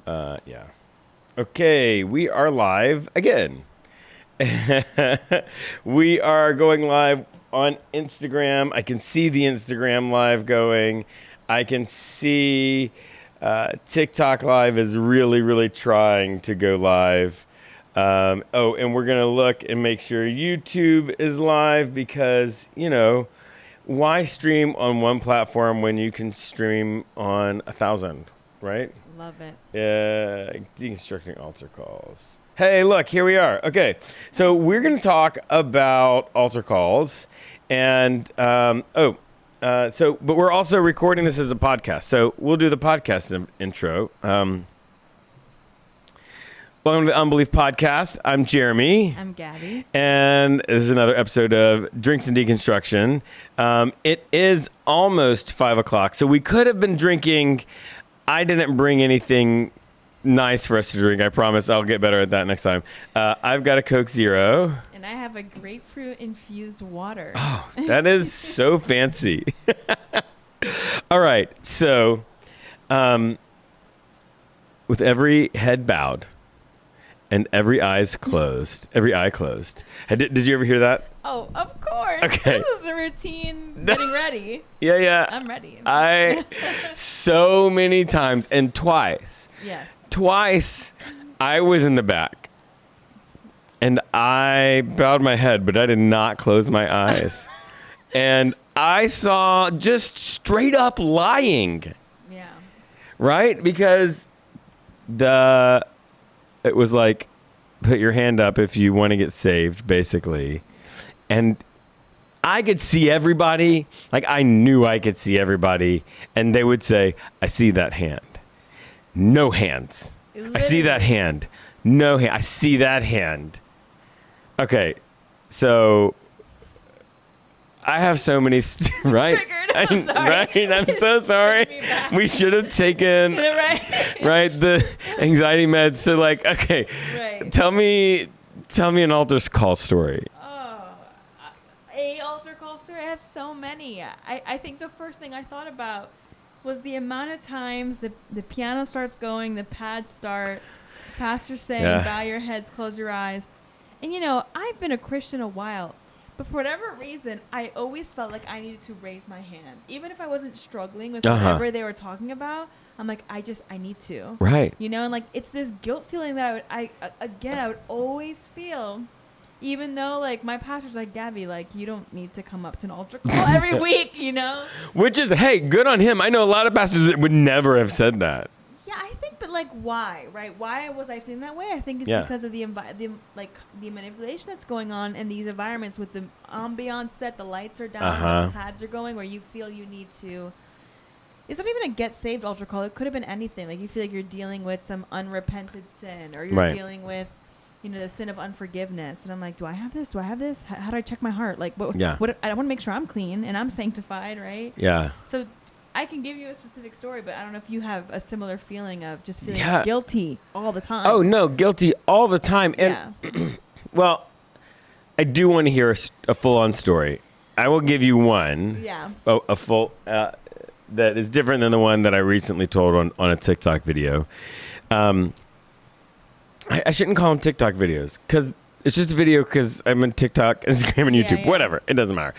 Yeah. Okay, we are live again. We are going live on Instagram. I can see the Instagram live going. I can see TikTok live is really trying to go live. And we're going to look and make sure YouTube is live because, why stream on one platform when you can stream on 1,000, right? Love it. Deconstructing altar calls. Hey, look, here we are. Okay, so we're going to talk about altar calls, and but we're also recording this as a podcast. So we'll do the podcast intro. Welcome to the Unbelief Podcast. I'm Jeremy. I'm Gabby. And this is another episode of Drinks and Deconstruction. It is almost 5 o'clock, so we could have been drinking. I didn't bring anything nice for us to drink. I promise I'll get better at that next time. I've got a Coke Zero. And I have a grapefruit infused water. Oh, that is so fancy. All right. So, with every head bowed and every eye closed, Did you ever hear that? Oh, of course. Okay. This is a routine getting ready. Yeah. I'm ready. So many times, and twice. Yes. Twice, I was in the back, and I bowed my head, but I did not close my eyes. And I saw just straight up lying. Yeah. Right? Because it was like, put your hand up if you want to get saved, basically. And I could see everybody. Like, I knew I could see everybody. And they would say, I see that hand. No hands. Literally. I see that hand. No hand. I see that hand. Okay. So I have so many, right? Triggered. I'm sorry. Right? I'm so sorry. We should have taken right the anxiety meds. So okay. Right. Tell me an altar call story. A altar call story. I have so many. I think the first thing I thought about was the amount of times the piano starts going, the pads start, the pastor's saying, bow your heads, close your eyes. And I've been a Christian a while, but for whatever reason, I always felt like I needed to raise my hand. Even if I wasn't struggling with whatever they were talking about, I'm like, I need to. Right. And it's this guilt feeling that I would always feel. Even though, my pastor's like, Gabby, you don't need to come up to an altar call every week, Which is, hey, good on him. I know a lot of pastors that would never have said that. Yeah, I think, but, why, right? Why was I feeling that way? I think it's because of the manipulation that's going on in these environments with the ambiance set, the lights are down, the pads are going, where you feel you need to. It's not even a get saved altar call. It could have been anything. You feel like you're dealing with some unrepented sin, or you're dealing with the sin of unforgiveness. And I'm like, do I have this? How do I check my heart? What I want to make sure I'm clean and I'm sanctified, right? Yeah. So I can give you a specific story, but I don't know if you have a similar feeling of just feeling guilty all the time. Oh, no, guilty all the time. And, well, I do want to hear a full-on story. I will give you one. Yeah. A full, that is different than the one that I recently told on a TikTok video. I shouldn't call them TikTok videos because it's just a video because I'm on TikTok, Instagram, and YouTube. Yeah. Whatever. It doesn't matter.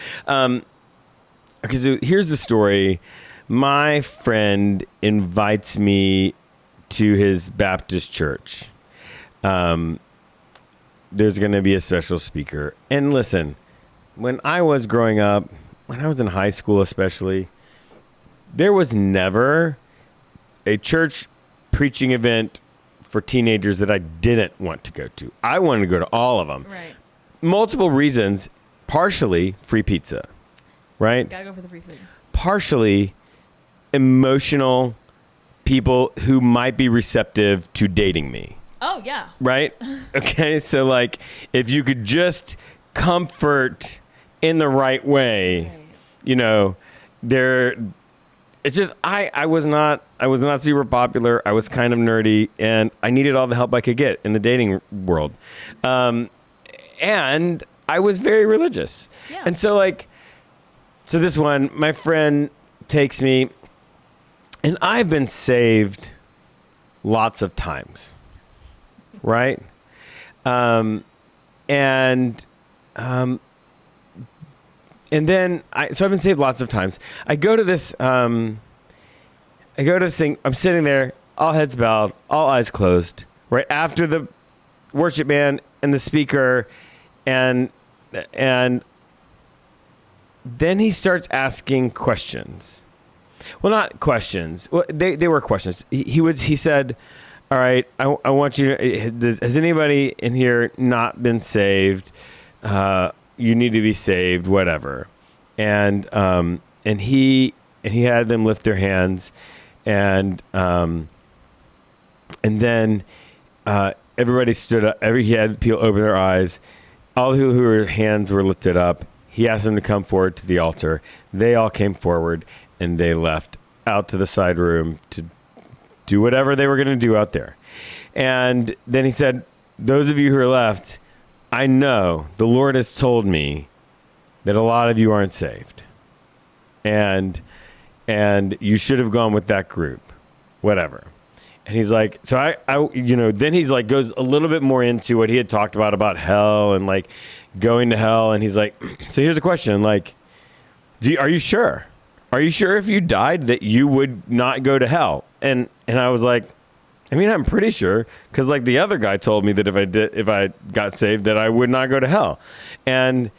Okay, so here's the story. My friend invites me to his Baptist church. There's going to be a special speaker. And listen, when I was growing up, when I was in high school especially, there was never a church preaching event for teenagers that I didn't want to go to. I wanted to go to all of them. Right. Multiple reasons. Partially free pizza, right? Gotta go for the free food. Partially emotional people who might be receptive to dating me. Oh, yeah. Right? Okay, so if you could just comfort in the right way, it's just I was not super popular. I was kind of nerdy, and I needed all the help I could get in the dating world. And I was very religious. Yeah. And so this one, my friend takes me, and I've been saved lots of times, right? And then so I've been saved lots of times. I go to this thing. I'm sitting there, all heads bowed, all eyes closed, right after the worship band and the speaker, and then he starts asking questions. Well, not questions. Well, they were questions. He said, "All right, I want you to. Has anybody in here not been saved? You need to be saved. Whatever." And he had them lift their hands, and then everybody stood up. He had people open their eyes. All whose hands were lifted up. He asked them to come forward to the altar. They all came forward, and they left out to the side room to do whatever they were going to do out there. And then he said, "Those of you who are left, I know the Lord has told me that a lot of you aren't saved. And you should have gone with that group, whatever." And he's like, so I then he's like, goes a little bit more into what he had talked about hell and like going to hell. And he's like, so here's a question. Like, are you sure? Are you sure if you died that you would not go to hell? And I was like, I mean, I'm pretty sure, because like the other guy told me that if I got saved, that I would not go to hell. And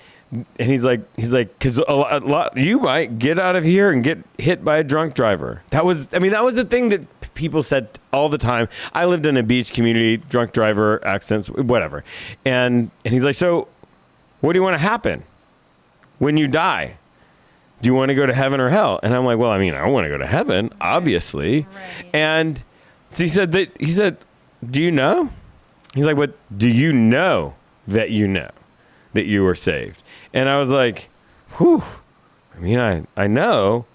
he's like, because a lot, you might get out of here and get hit by a drunk driver. That was the thing that people said all the time. I lived in a beach community, drunk driver, accidents, whatever. And he's like, so what do you want to happen when you die? Do you want to go to heaven or hell? And I'm like, well, I mean, I want to go to heaven, obviously. Right. And so he said, do you know? He's like, what, do you know that you were saved? And I was like, whew, I mean, I know,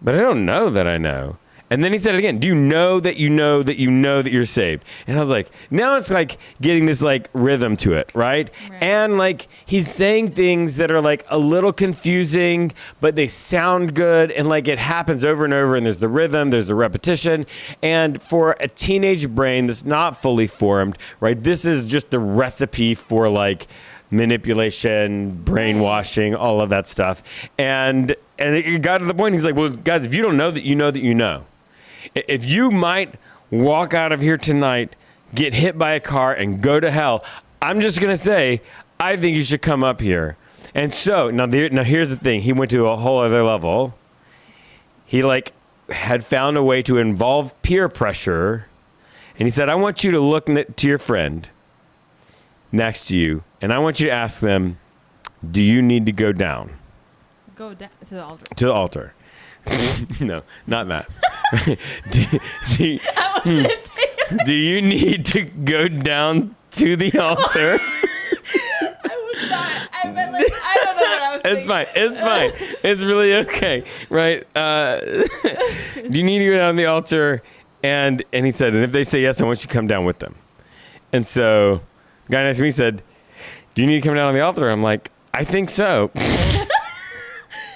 but I don't know that I know. And then he said it again, do you know that you know that you know that you're saved? And I was like, now it's like getting this like rhythm to it, right? And like he's saying things that are like a little confusing, but they sound good. And like it happens over and over, and there's the rhythm, there's the repetition. And for a teenage brain that's not fully formed, right, this is just the recipe for like manipulation, brainwashing, all of that stuff. And it got to the point, he's like, well, guys, if you don't know that you know that you know. If you might walk out of here tonight, get hit by a car, and go to hell, I'm just going to say, I think you should come up here. And so, now here's the thing. He went to a whole other level. He like had found a way to involve peer pressure. And he said, I want you to look to your friend next to you, and I want you to ask them, do you need to go down? Go down to the altar. To the altar. No, not that. Do you need to go down to the altar? I was not. I meant like, I don't know what I was thinking. It's fine. It's really okay, right? Do you need to go down to the altar? And he said, and if they say yes, I want you to come down with them. And so the guy next to me said, do you need to come down on the altar? I'm like, I think so.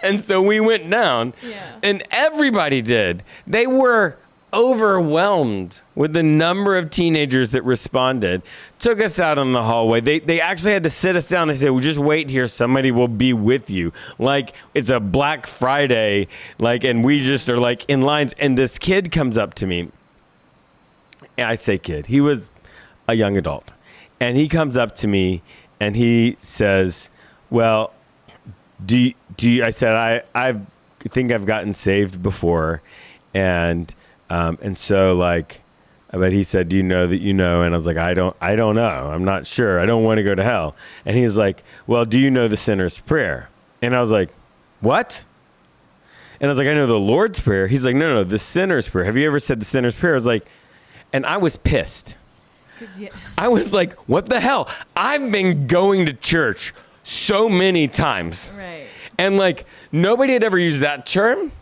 And so we went down, and everybody did. They were overwhelmed with the number of teenagers that responded. Took us out in the hallway. They actually had to sit us down. They said, well, just wait here. Somebody will be with you. Like it's a Black Friday, like, and we just are like in lines. And this kid comes up to me. I say kid. He was a young adult. And he comes up to me and he says, well, do you, I said, I think I've gotten saved before. And so like, but he said, do you know that you know? And I was like, I don't know. I'm not sure. I don't want to go to hell. And he's like, well, do you know the sinner's prayer? And I was like, what? And I was like, I know the Lord's Prayer. He's like, no, the sinner's prayer. Have you ever said the sinner's prayer? I was like, and I was pissed. Yeah. I was like, what the hell? I've been going to church so many times. Right. And like nobody had ever used that term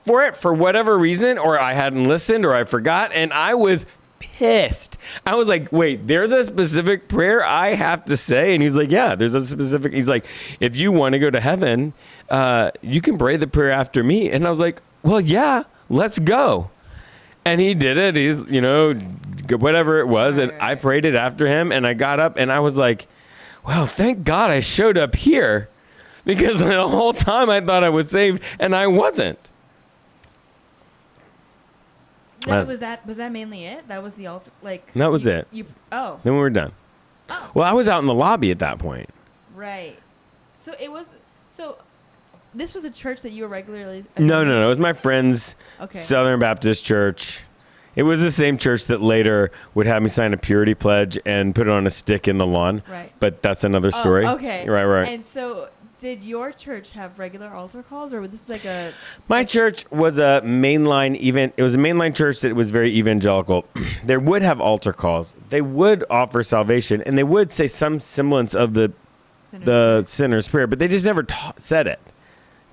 for it for whatever reason, or I hadn't listened or I forgot. And I was pissed. I was like, wait, there's a specific prayer I have to say? And he's like, yeah, there's a specific, he's like, if you want to go to heaven, you can pray the prayer after me. And I was like, well, yeah, let's go. And he did it. He's, whatever it was. And I prayed it after him. And I got up and I was like, well, thank God I showed up here. Because the whole time I thought I was saved and I wasn't. Was that mainly it? That was the altar? That was it. Then we were done. Oh. Well, I was out in the lobby at that point. Right. So this was a church that you were regularly... No. It was my friend's Okay. Southern Baptist church. It was the same church that later would have me sign a purity pledge and put it on a stick in the lawn. Right. But that's another story. Oh, okay. Right. And so did your church have regular altar calls, or was this like a... My church was a mainline event. It was a mainline church that was very evangelical. They would have altar calls. They would offer salvation, and they would say some semblance of the sinner's prayer, but they just never said it.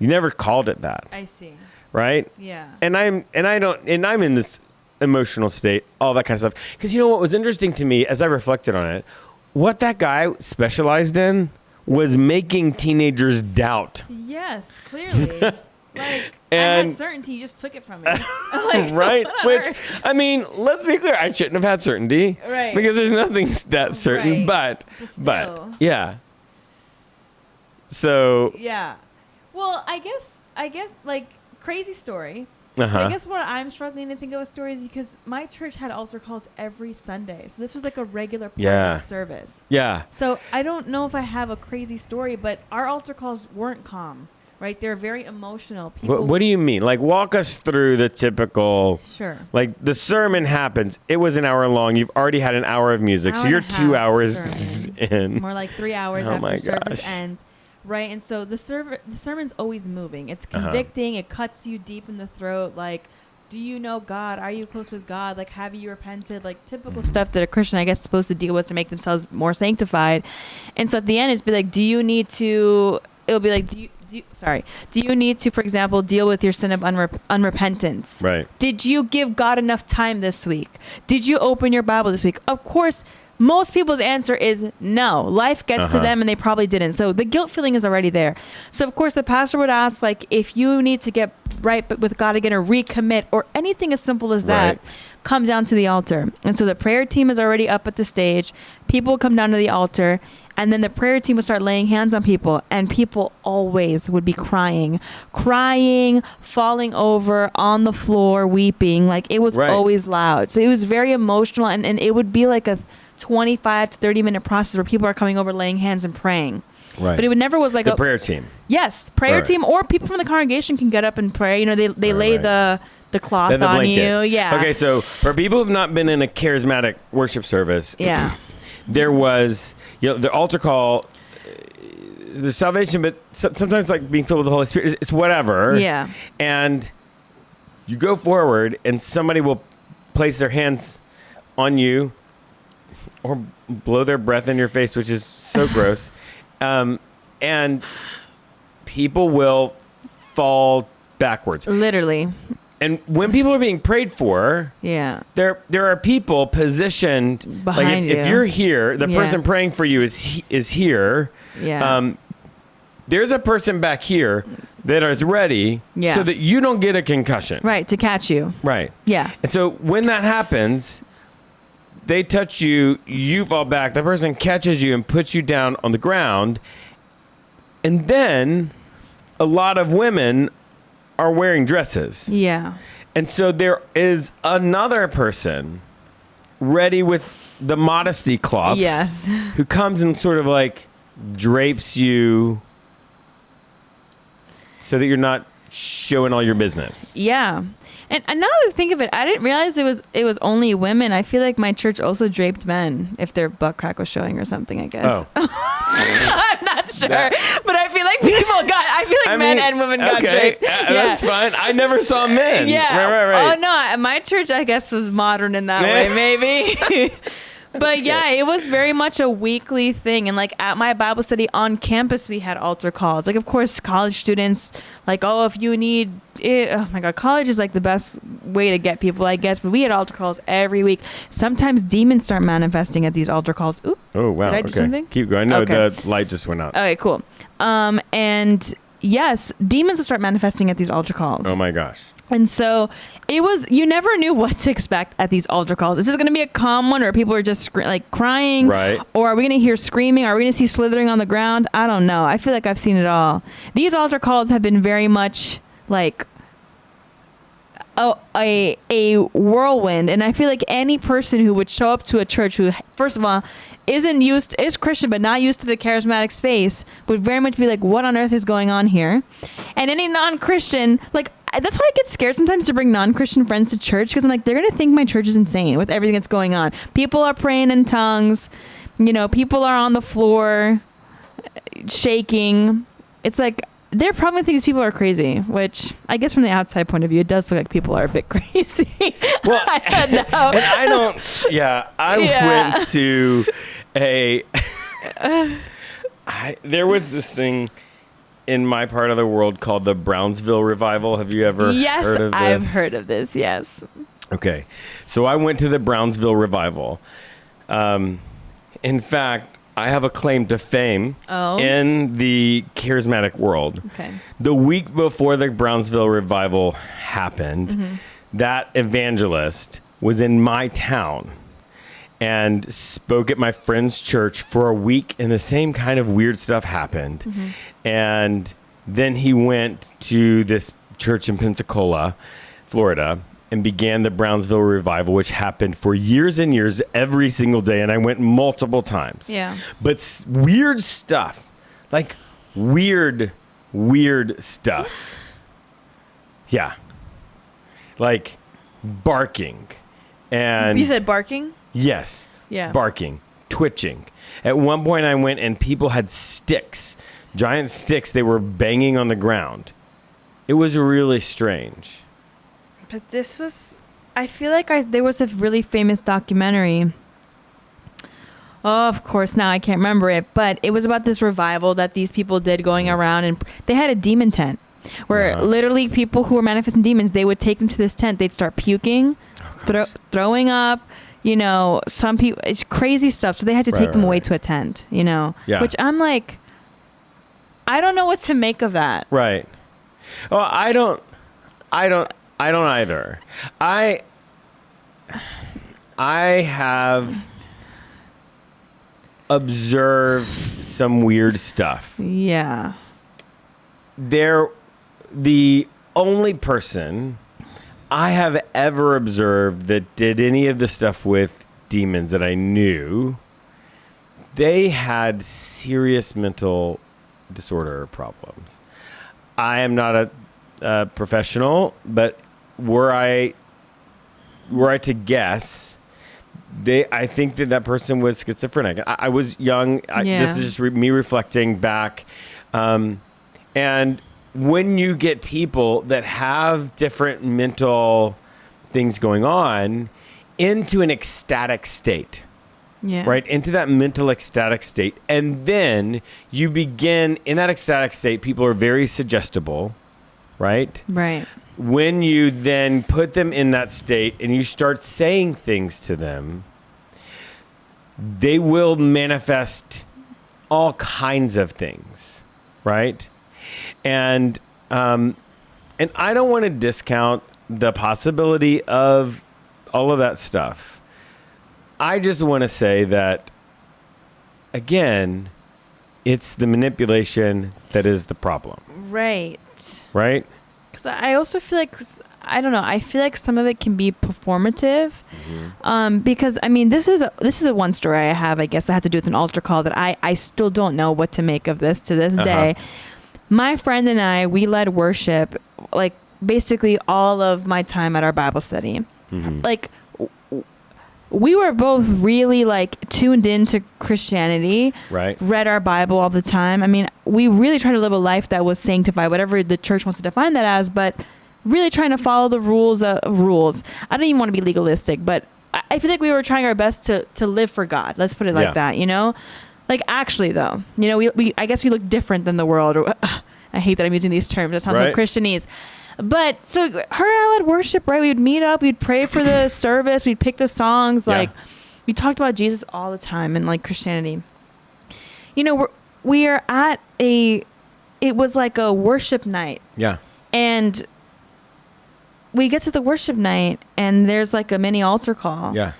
You never called it that. I see. Right? Yeah. And I'm in this emotional state, all that kind of stuff. Because what was interesting to me as I reflected on it, what that guy specialized in was making teenagers doubt. Yes, clearly. I had certainty, you just took it from me. Right? Which, let's be clear, I shouldn't have had certainty. Right. Because there's nothing that certain, right. but yeah. So. Yeah. Well, I guess crazy story. Uh-huh. I guess what I'm struggling to think of with stories is because my church had altar calls every Sunday. So this was like a regular part of service. Yeah. So I don't know if I have a crazy story, but our altar calls weren't calm, right? They're very emotional. What do you mean? Walk us through the typical... Sure. The sermon happens. It was an hour long. You've already had an hour of music. So you're 2 hours in. More like 3 hours after service ends. Right, and so the sermon's always moving. It's convicting. It cuts you deep in the throat. Do you know God? Are you close with God? Have you repented? Typical stuff that a Christian, I guess, is supposed to deal with to make themselves more sanctified. And so at the end, it's be like, do you need to? It'll be like, do you need to, for example, deal with your sin of unrepentance? Right. Did you give God enough time this week? Did you open your Bible this week? Of course. Most people's answer is no. Life gets to them and they probably didn't. So the guilt feeling is already there. So of course the pastor would ask if you need to get right with God again or recommit or anything as simple as that, come down to the altar. And so the prayer team is already up at the stage. People come down to the altar and then the prayer team would start laying hands on people and people always would be crying, falling over on the floor, weeping. It was always loud. So it was very emotional and it would be like a 25 to 30 minute process where people are coming over, laying hands and praying. Right. But it would never was like the prayer team. Yes, prayer team or people from the congregation can get up and pray. They lay the cloth on blanket. you. Yeah. Okay, so for people who've not been in a charismatic worship service, there was the altar call. There's salvation, but sometimes being filled with the Holy Spirit, it's whatever. Yeah. And you go forward, and somebody will place their hands on you. Or blow their breath in your face, which is so gross. And people will fall backwards. Literally. And when people are being prayed for, there are people positioned behind you. If you're here, the person praying for you is here. Yeah. There's a person back here that is ready so that you don't get a concussion. Right, to catch you. Right. Yeah. And so when that happens, they touch you, you fall back, the person catches you and puts you down on the ground. And then a lot of women are wearing dresses. Yeah. And so there is another person ready with the modesty cloths. Yes. Who comes and sort of drapes you so that you're not showing all your business. Yeah. And now that I think of it, I didn't realize it was only women. I feel like my church also draped men if their butt crack was showing or something, I guess. Oh. I'm not sure. But I feel like men and women got draped. That's fine. I never saw men. Yeah. Right. Oh, no. My church, I guess, was modern in that way, maybe. But it was very much a weekly thing. And at my Bible study on campus, we had altar calls. Of course, college students, if you need it, oh my God, college is the best way to get people, I guess. But we had altar calls every week. Sometimes demons start manifesting at these altar calls. Ooh. Oh, wow. Did I do something? Keep going. No, the light just went out. Okay, cool. And yes, demons will start manifesting at these altar calls. Oh my gosh. And so you never knew what to expect at these altar calls. Is this going to be a calm one or people are just crying? Right. Or are we going to hear screaming? Are we going to see slithering on the ground? I don't know. I feel like I've seen it all. These altar calls have been very much like a whirlwind. And I feel like any person who would show up to a church who, first of all, is Christian but not used to the charismatic space would very much be like, what on earth is going on here? And any non-Christian, like, that's why I get scared sometimes to bring non-Christian friends to church, because I'm like, they're going to think my church is insane with everything that's going on. People are praying in tongues. People are on the floor shaking. It's like, they're probably thinking these people are crazy, which I guess from the outside point of view, it does look like people are a bit crazy. Well, I don't know. And I don't, went to there was this thing in my part of the world called the Brownsville Revival. Have you ever heard of this? I've heard of this, yes. Okay. So I went to the Brownsville Revival. In fact, I have a claim to fame in the charismatic world. Okay. The week before the Brownsville Revival happened, that evangelist was in my town and spoke at my friend's church for a week, and the same kind of weird stuff happened. And then he went to this church in Pensacola, Florida, and began the Brownsville Revival, which happened for years and years, every single day. And I went multiple times. Yeah. But weird stuff, like weird stuff. Yeah. Like barking. And you said barking? Yes. Yeah. Barking, twitching. At one point I went and people had sticks, giant sticks they were banging on the ground. It was really strange. But this was, I feel like there was a really famous documentary. Oh, of course, now I can't remember it. But it was about this revival that these people did going around. And they had a demon tent where literally people who were manifesting demons, they would take them to this tent. They'd start puking, throwing up. Some people, it's crazy stuff. So they had to take them away to a tent, which I'm like, I don't know what to make of that. Right. Oh, I don't either. I have observed some weird stuff. Yeah. The only person I have ever observed that did any of the stuff with demons that I knew, they had serious mental disorder problems. I am not a professional, but were I to guess, I think that person was schizophrenic. I was young. This is just me reflecting back. And when you get people that have different mental things going on into an ecstatic state, right? Into that mental ecstatic state. And then you begin in that ecstatic state, people are very suggestible, right? Right. When you then put them in that state and you start saying things to them, they will manifest all kinds of things, right? And I don't want to discount the possibility of all of that stuff. I just want to say that, again, it's the manipulation that is the problem. Right? Because I also feel like, I don't know, I feel like some of it can be performative. Because, I mean, this is a one story I have, I guess, that had to do with an altar call that I still don't know what to make of this to this day. My friend and I, we led worship, like, basically all of my time at our Bible study. Like, we were both really, like, tuned into Christianity. Right. Read our Bible all the time. I mean, we really tried to live a life that was sanctified, whatever the church wants to define that as, but really trying to follow the rules of rules. I don't even want to be legalistic, but I feel like we were trying our best to live for God. Let's put it like that, Like, actually, though, we I guess we look different than the world. Or, I hate that I'm using these terms. That sounds like Christianese. But so her and I led worship, right? We would meet up. We'd pray for the service. We'd pick the songs. Like, we talked about Jesus all the time and, like, Christianity. We are at it was like a worship night. Yeah. And we get to the worship night and there's like a mini altar call. Yeah.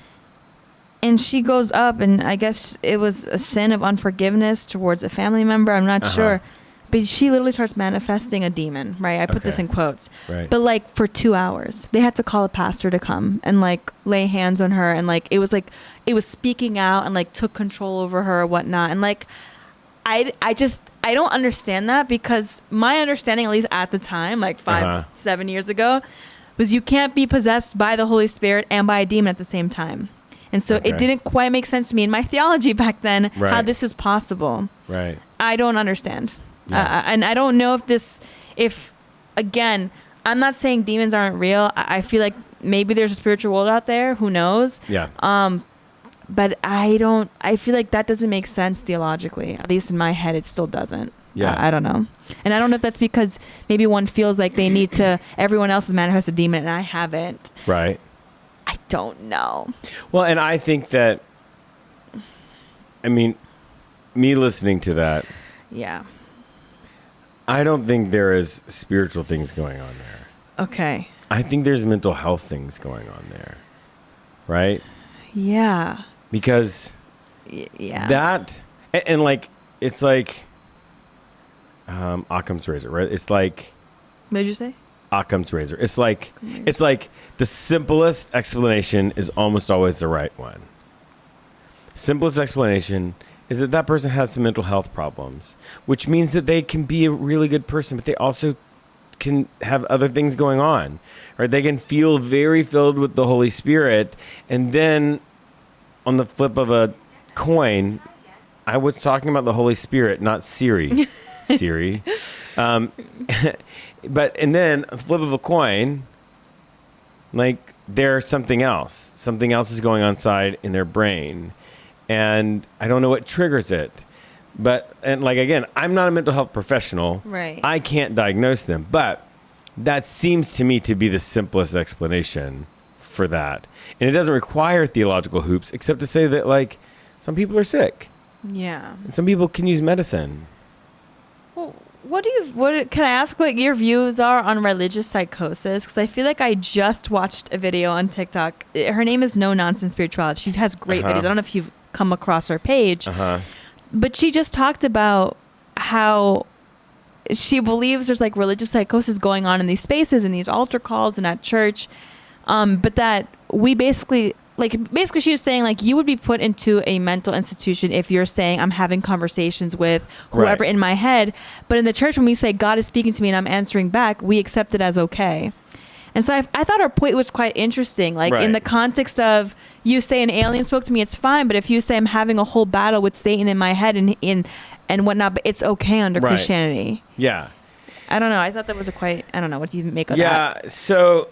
And she goes up, and I guess it was a sin of unforgiveness towards a family member. I'm not sure. But she literally starts manifesting a demon, right? I put this in quotes. Right. But like for 2 hours, they had to call a pastor to come and like lay hands on her. And like, it was speaking out and like took control over her or whatnot. And like, I don't understand that, because my understanding, at least at the time, like 7 years ago, was you can't be possessed by the Holy Spirit and by a demon at the same time. And so it didn't quite make sense to me in my theology back then, how this is possible. Right. I don't understand. Yeah. And I don't know if again, I'm not saying demons aren't real. I feel like maybe there's a spiritual world out there. Who knows? Yeah. But I feel like that doesn't make sense theologically. At least in my head, it still doesn't. Yeah. I don't know. And I don't know if that's because maybe one feels like they need to, everyone else has manifested a demon and I haven't. Right. I don't know. Well, and I think that, I mean, me listening to that. Yeah. I don't think there is spiritual things going on there. Okay. I think there's mental health things going on there. Right? Yeah. Because that, and like, it's like Occam's razor, right? It's like, what did you say? Occam's razor. It's like the simplest explanation is almost always the right one. Simplest explanation is that person has some mental health problems, which means that they can be a really good person, but they also can have other things going on, right? They can feel very filled with the Holy Spirit, and then on the flip of a coin, I was talking about the Holy Spirit, not Siri. Siri. But, and then a flip of a coin, like there's something else. Something else is going on inside in their brain. And I don't know what triggers it. But, and like, again, I'm not a mental health professional. Right. I can't diagnose them. But that seems to me to be the simplest explanation for that. And it doesn't require theological hoops, except to say that, like, some people are sick. Yeah. And some people can use medicine. Well, can I ask what your views are on religious psychosis? Because I feel like I just watched a video on TikTok. Her name is No Nonsense Spirituality. She has great videos. I don't know if you've come across her page. But she just talked about how she believes there's like religious psychosis going on in these spaces, in these altar calls and at church. But that we basically she was saying, like, you would be put into a mental institution if you're saying I'm having conversations with whoever in my head. But in the church, when we say God is speaking to me and I'm answering back, we accept it as okay. And so I thought her point was quite interesting. Like, in the context of you say an alien spoke to me, it's fine. But if you say I'm having a whole battle with Satan in my head and whatnot, but it's okay under Christianity. Yeah. I don't know. I thought that was I don't know. What do you make of that? Yeah. So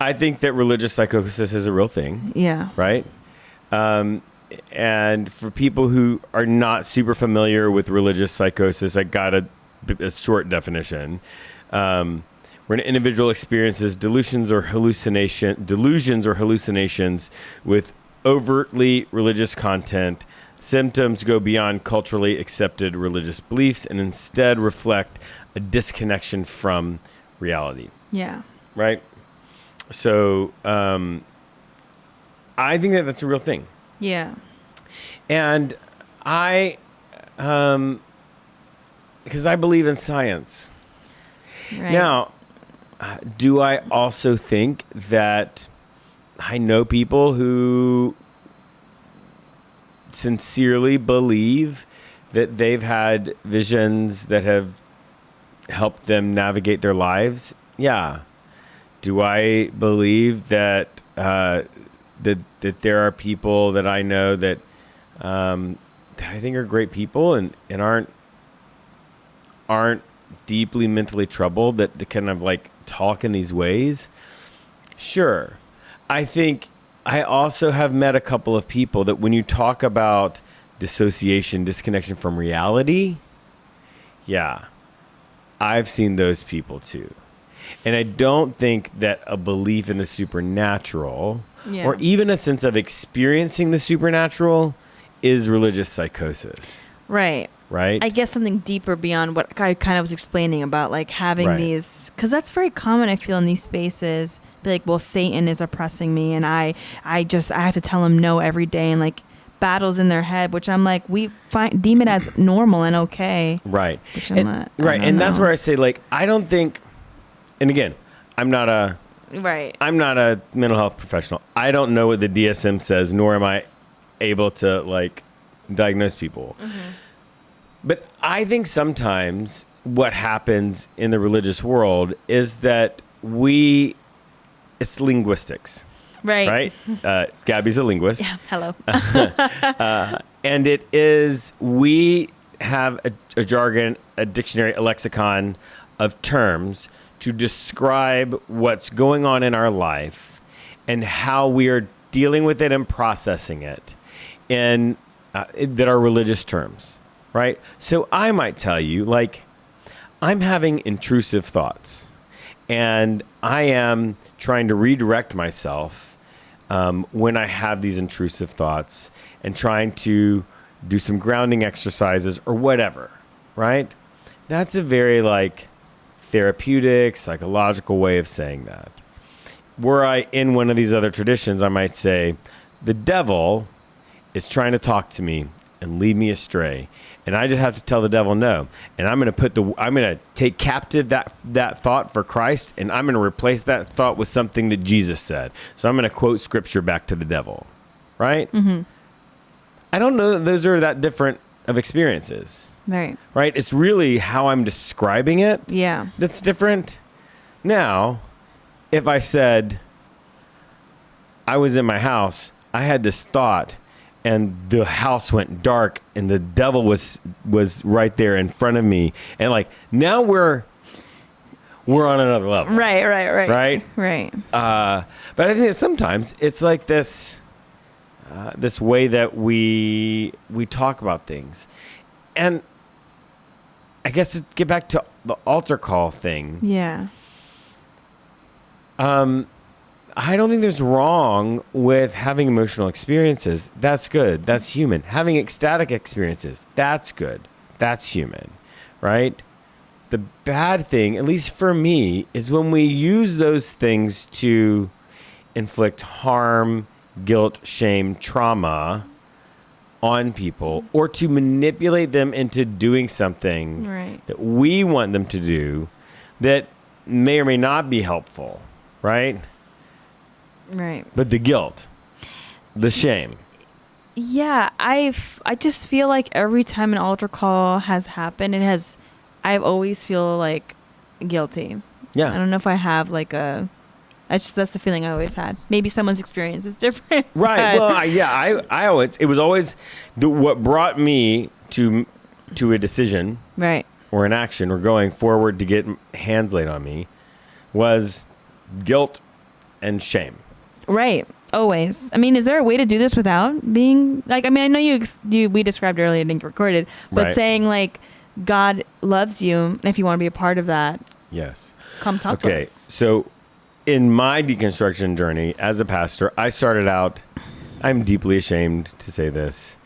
I think that religious psychosis is a real thing. Yeah. Right? And for people who are not super familiar with religious psychosis, I got a short definition. Where an individual experiences delusions or hallucinations with overtly religious content. Symptoms go beyond culturally accepted religious beliefs and instead reflect a disconnection from reality. Yeah. Right? So I think that that's a real thing. Yeah. And because I believe in science. Right. Now, do I also think that I know people who sincerely believe that they've had visions that have helped them navigate their lives? Yeah. Do I believe that that there are people that I know that I think are great people and aren't deeply mentally troubled, that kind of like talk in these ways? Sure. I think I also have met a couple of people that when you talk about dissociation, disconnection from reality, yeah, I've seen those people too. And I don't think that a belief in the supernatural or even a sense of experiencing the supernatural is religious psychosis. Right. right? I guess something deeper beyond what I kind of was explaining about, like having these, because that's very common, I feel, in these spaces. Be like, well, Satan is oppressing me, and I have to tell him no every day, and like battles in their head, which I'm like, we deem it as normal and okay, right? Which I'm not, right, and that's where I say, like, I don't think, and again, I'm not a mental health professional. I don't know what the DSM says, nor am I able to like diagnose people. Mm-hmm. But I think sometimes what happens in the religious world is that it's linguistics. Right. Gabby's a linguist. Yeah. Hello. And it is, we have a jargon, a dictionary, a lexicon of terms to describe what's going on in our life and how we are dealing with it and processing it in that are religious terms, right? So I might tell you, like, I'm having intrusive thoughts and I am trying to redirect myself when I have these intrusive thoughts and trying to do some grounding exercises or whatever, right? That's a very like therapeutic, psychological way of saying that. Were I in one of these other traditions, I might say, the devil is trying to talk to me and lead me astray. And I just have to tell the devil no. And I'm going to take captive that thought for Christ, and I'm going to replace that thought with something that Jesus said. So I'm going to quote scripture back to the devil, right? Mm-hmm. I don't know that those are that different of experiences. Right. Right? It's really how I'm describing it. Yeah. That's different. Now, if I said I was in my house, I had this thought, and the house went dark, and the devil was right there in front of me, and like now we're on another level. Right. But I think that sometimes it's like this way that we talk about things, and I guess to get back to the altar call thing. Yeah. I don't think there's wrong with having emotional experiences. That's good. That's human. Having ecstatic experiences. That's good. That's human, right? The bad thing, at least for me, is when we use those things to inflict harm, guilt, shame, trauma on people, or to manipulate them into doing something that we want them to do that may or may not be helpful, right? Right. But the guilt, the shame. Yeah, I just feel like every time an altar call has happened, I've always feel like guilty. Yeah. I don't know if I have like that's the feeling I always had. Maybe someone's experience is different. Right. Well, it was always what brought me to a decision. Right. Or an action or going forward to get hands laid on me was guilt and shame. Right. Always. I mean, is there a way to do this without being like, I mean, I know we described earlier and recorded, but saying like God loves you. And if you want to be a part of that. Yes. Come talk to us. Okay. So in my deconstruction journey as a pastor, I started out, I'm deeply ashamed to say this.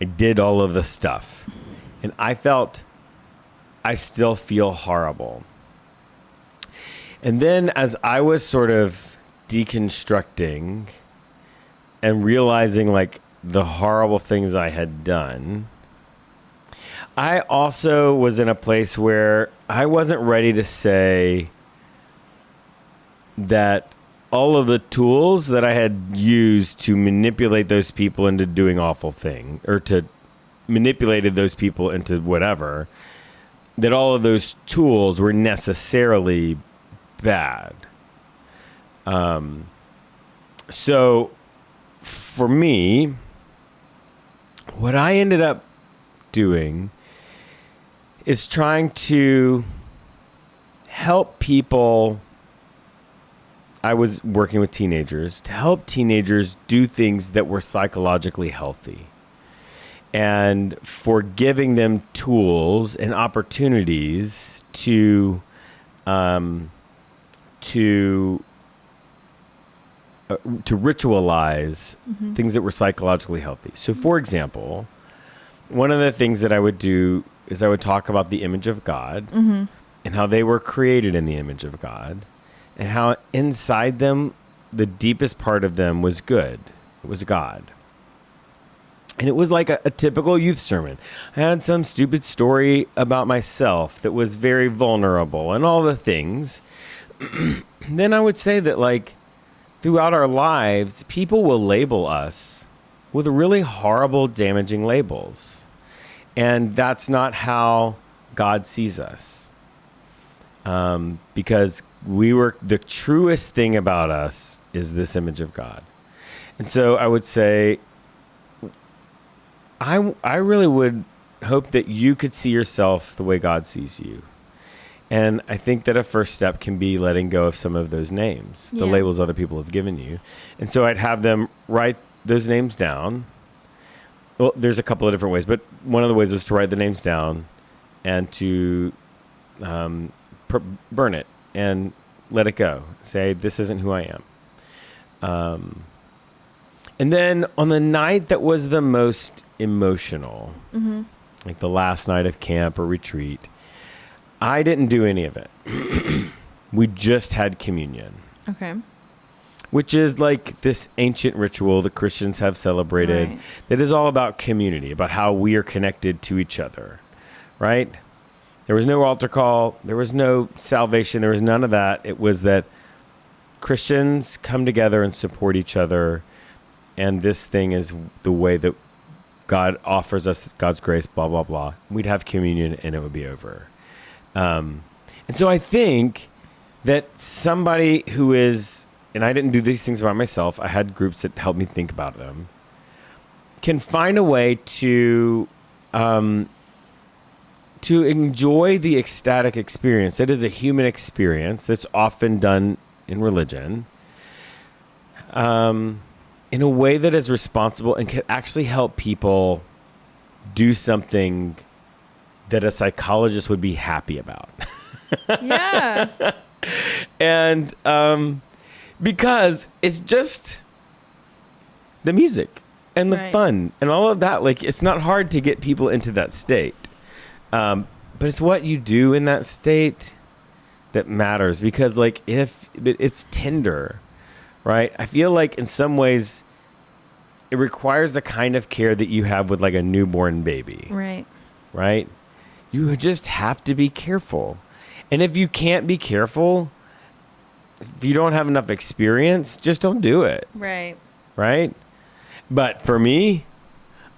I did all of the stuff and I still feel horrible. And then as I was sort of deconstructing and realizing like the horrible things I had done, I also was in a place where I wasn't ready to say that all of the tools that I had used to manipulate those people into doing awful things, or to manipulated those people into whatever, that all of those tools were necessarily bad. So for me, what I ended up doing is trying to help people. I was working with teenagers to help teenagers do things that were psychologically healthy, and for giving them tools and opportunities to ritualize things that were psychologically healthy. So, for example, one of the things that I would do is I would talk about the image of God and how they were created in the image of God and how inside them, the deepest part of them was good. It was God. And it was like a typical youth sermon. I had some stupid story about myself that was very vulnerable and all the things. Then I would say that, like, throughout our lives, people will label us with really horrible, damaging labels. And that's not how God sees us. Because the truest thing about us is this image of God. And so I would say, I really would hope that you could see yourself the way God sees you. And I think that a first step can be letting go of some of those names, the labels other people have given you. And so I'd have them write those names down. Well, there's a couple of different ways, but one of the ways was to write the names down and to burn it and let it go. Say, this isn't who I am. And then on the night that was the most emotional, like the last night of camp or retreat, I didn't do any of it. We just had communion. Okay. Which is like this ancient ritual the Christians have celebrated that is all about community, about how we are connected to each other, right? There was no altar call. There was no salvation. There was none of that. It was that Christians come together and support each other. And this thing is the way that God offers us God's grace, blah, blah, blah. We'd have communion and it would be over. And so I think that somebody who is, and I didn't do these things by myself, I had groups that helped me think about them, can find a way to enjoy the ecstatic experience. It is a human experience that's often done in religion, in a way that is responsible and can actually help people do something that a psychologist would be happy about. Yeah. And because it's just the music and the fun and all of that. Like, it's not hard to get people into that state. But it's what you do in that state that matters, because like if it's tender, right? I feel like in some ways it requires the kind of care that you have with like a newborn baby. Right. Right? You just have to be careful. And if you can't be careful, if you don't have enough experience, just don't do it. Right. Right? But for me,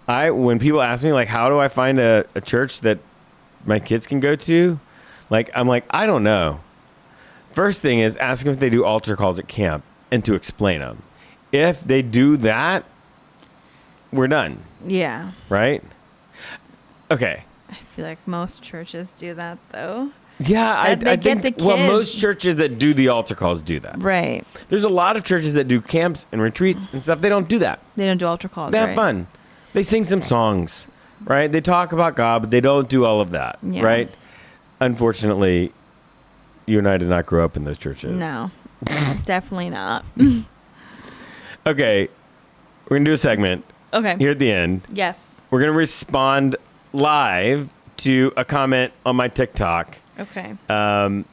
when people ask me like, how do I find a church that my kids can go to? Like, I'm like, I don't know. First thing is ask them if they do altar calls at camp and to explain them. If they do that, we're done. Yeah. Right? Okay. I feel like most churches do that, though. Yeah, I think, well, most churches that do the altar calls do that. Right. There's a lot of churches that do camps and retreats and stuff. They don't do that. They don't do altar calls, They have fun. They sing some songs, right? They talk about God, but they don't do all of that, right? Unfortunately, you and I did not grow up in those churches. No, definitely not. Okay, we're going to do a segment. Okay. Here at the end. Yes. We're going to respond live to a comment on my TikTok. Okay. Do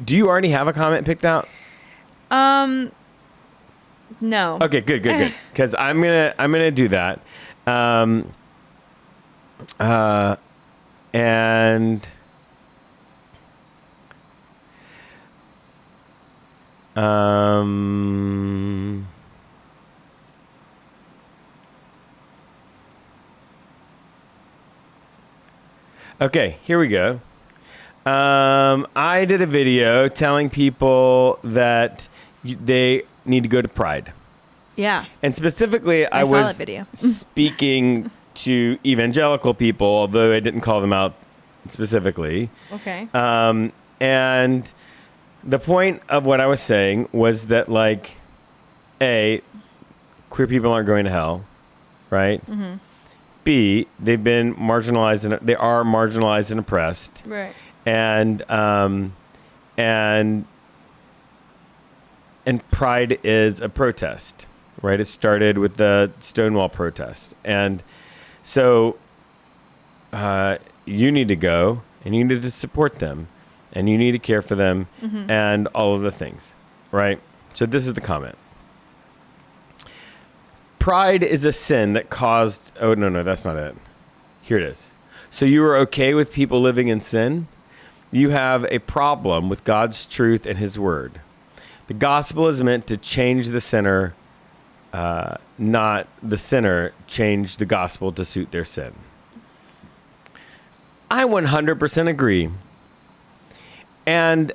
you already have a comment picked out? No. Okay, good. Because I'm gonna do that. And okay, here we go. I did a video telling people that they need to go to Pride. Yeah. And specifically, I was speaking to evangelical people, although I didn't call them out specifically. Okay. And the point of what I was saying was that, like, A, queer people aren't going to hell, right? Mm-hmm. B, they've been marginalized and they are marginalized and oppressed. Right. And Pride is a protest, right? It started with the Stonewall protest. And so you need to go and you need to support them and you need to care for them and all of the things, right? So this is the comment. Pride is a sin that caused... Oh, no, that's not it. Here it is. So you are okay with people living in sin? You have a problem with God's truth and his word. The gospel is meant to change the sinner, not the sinner change the gospel to suit their sin. I 100% agree. And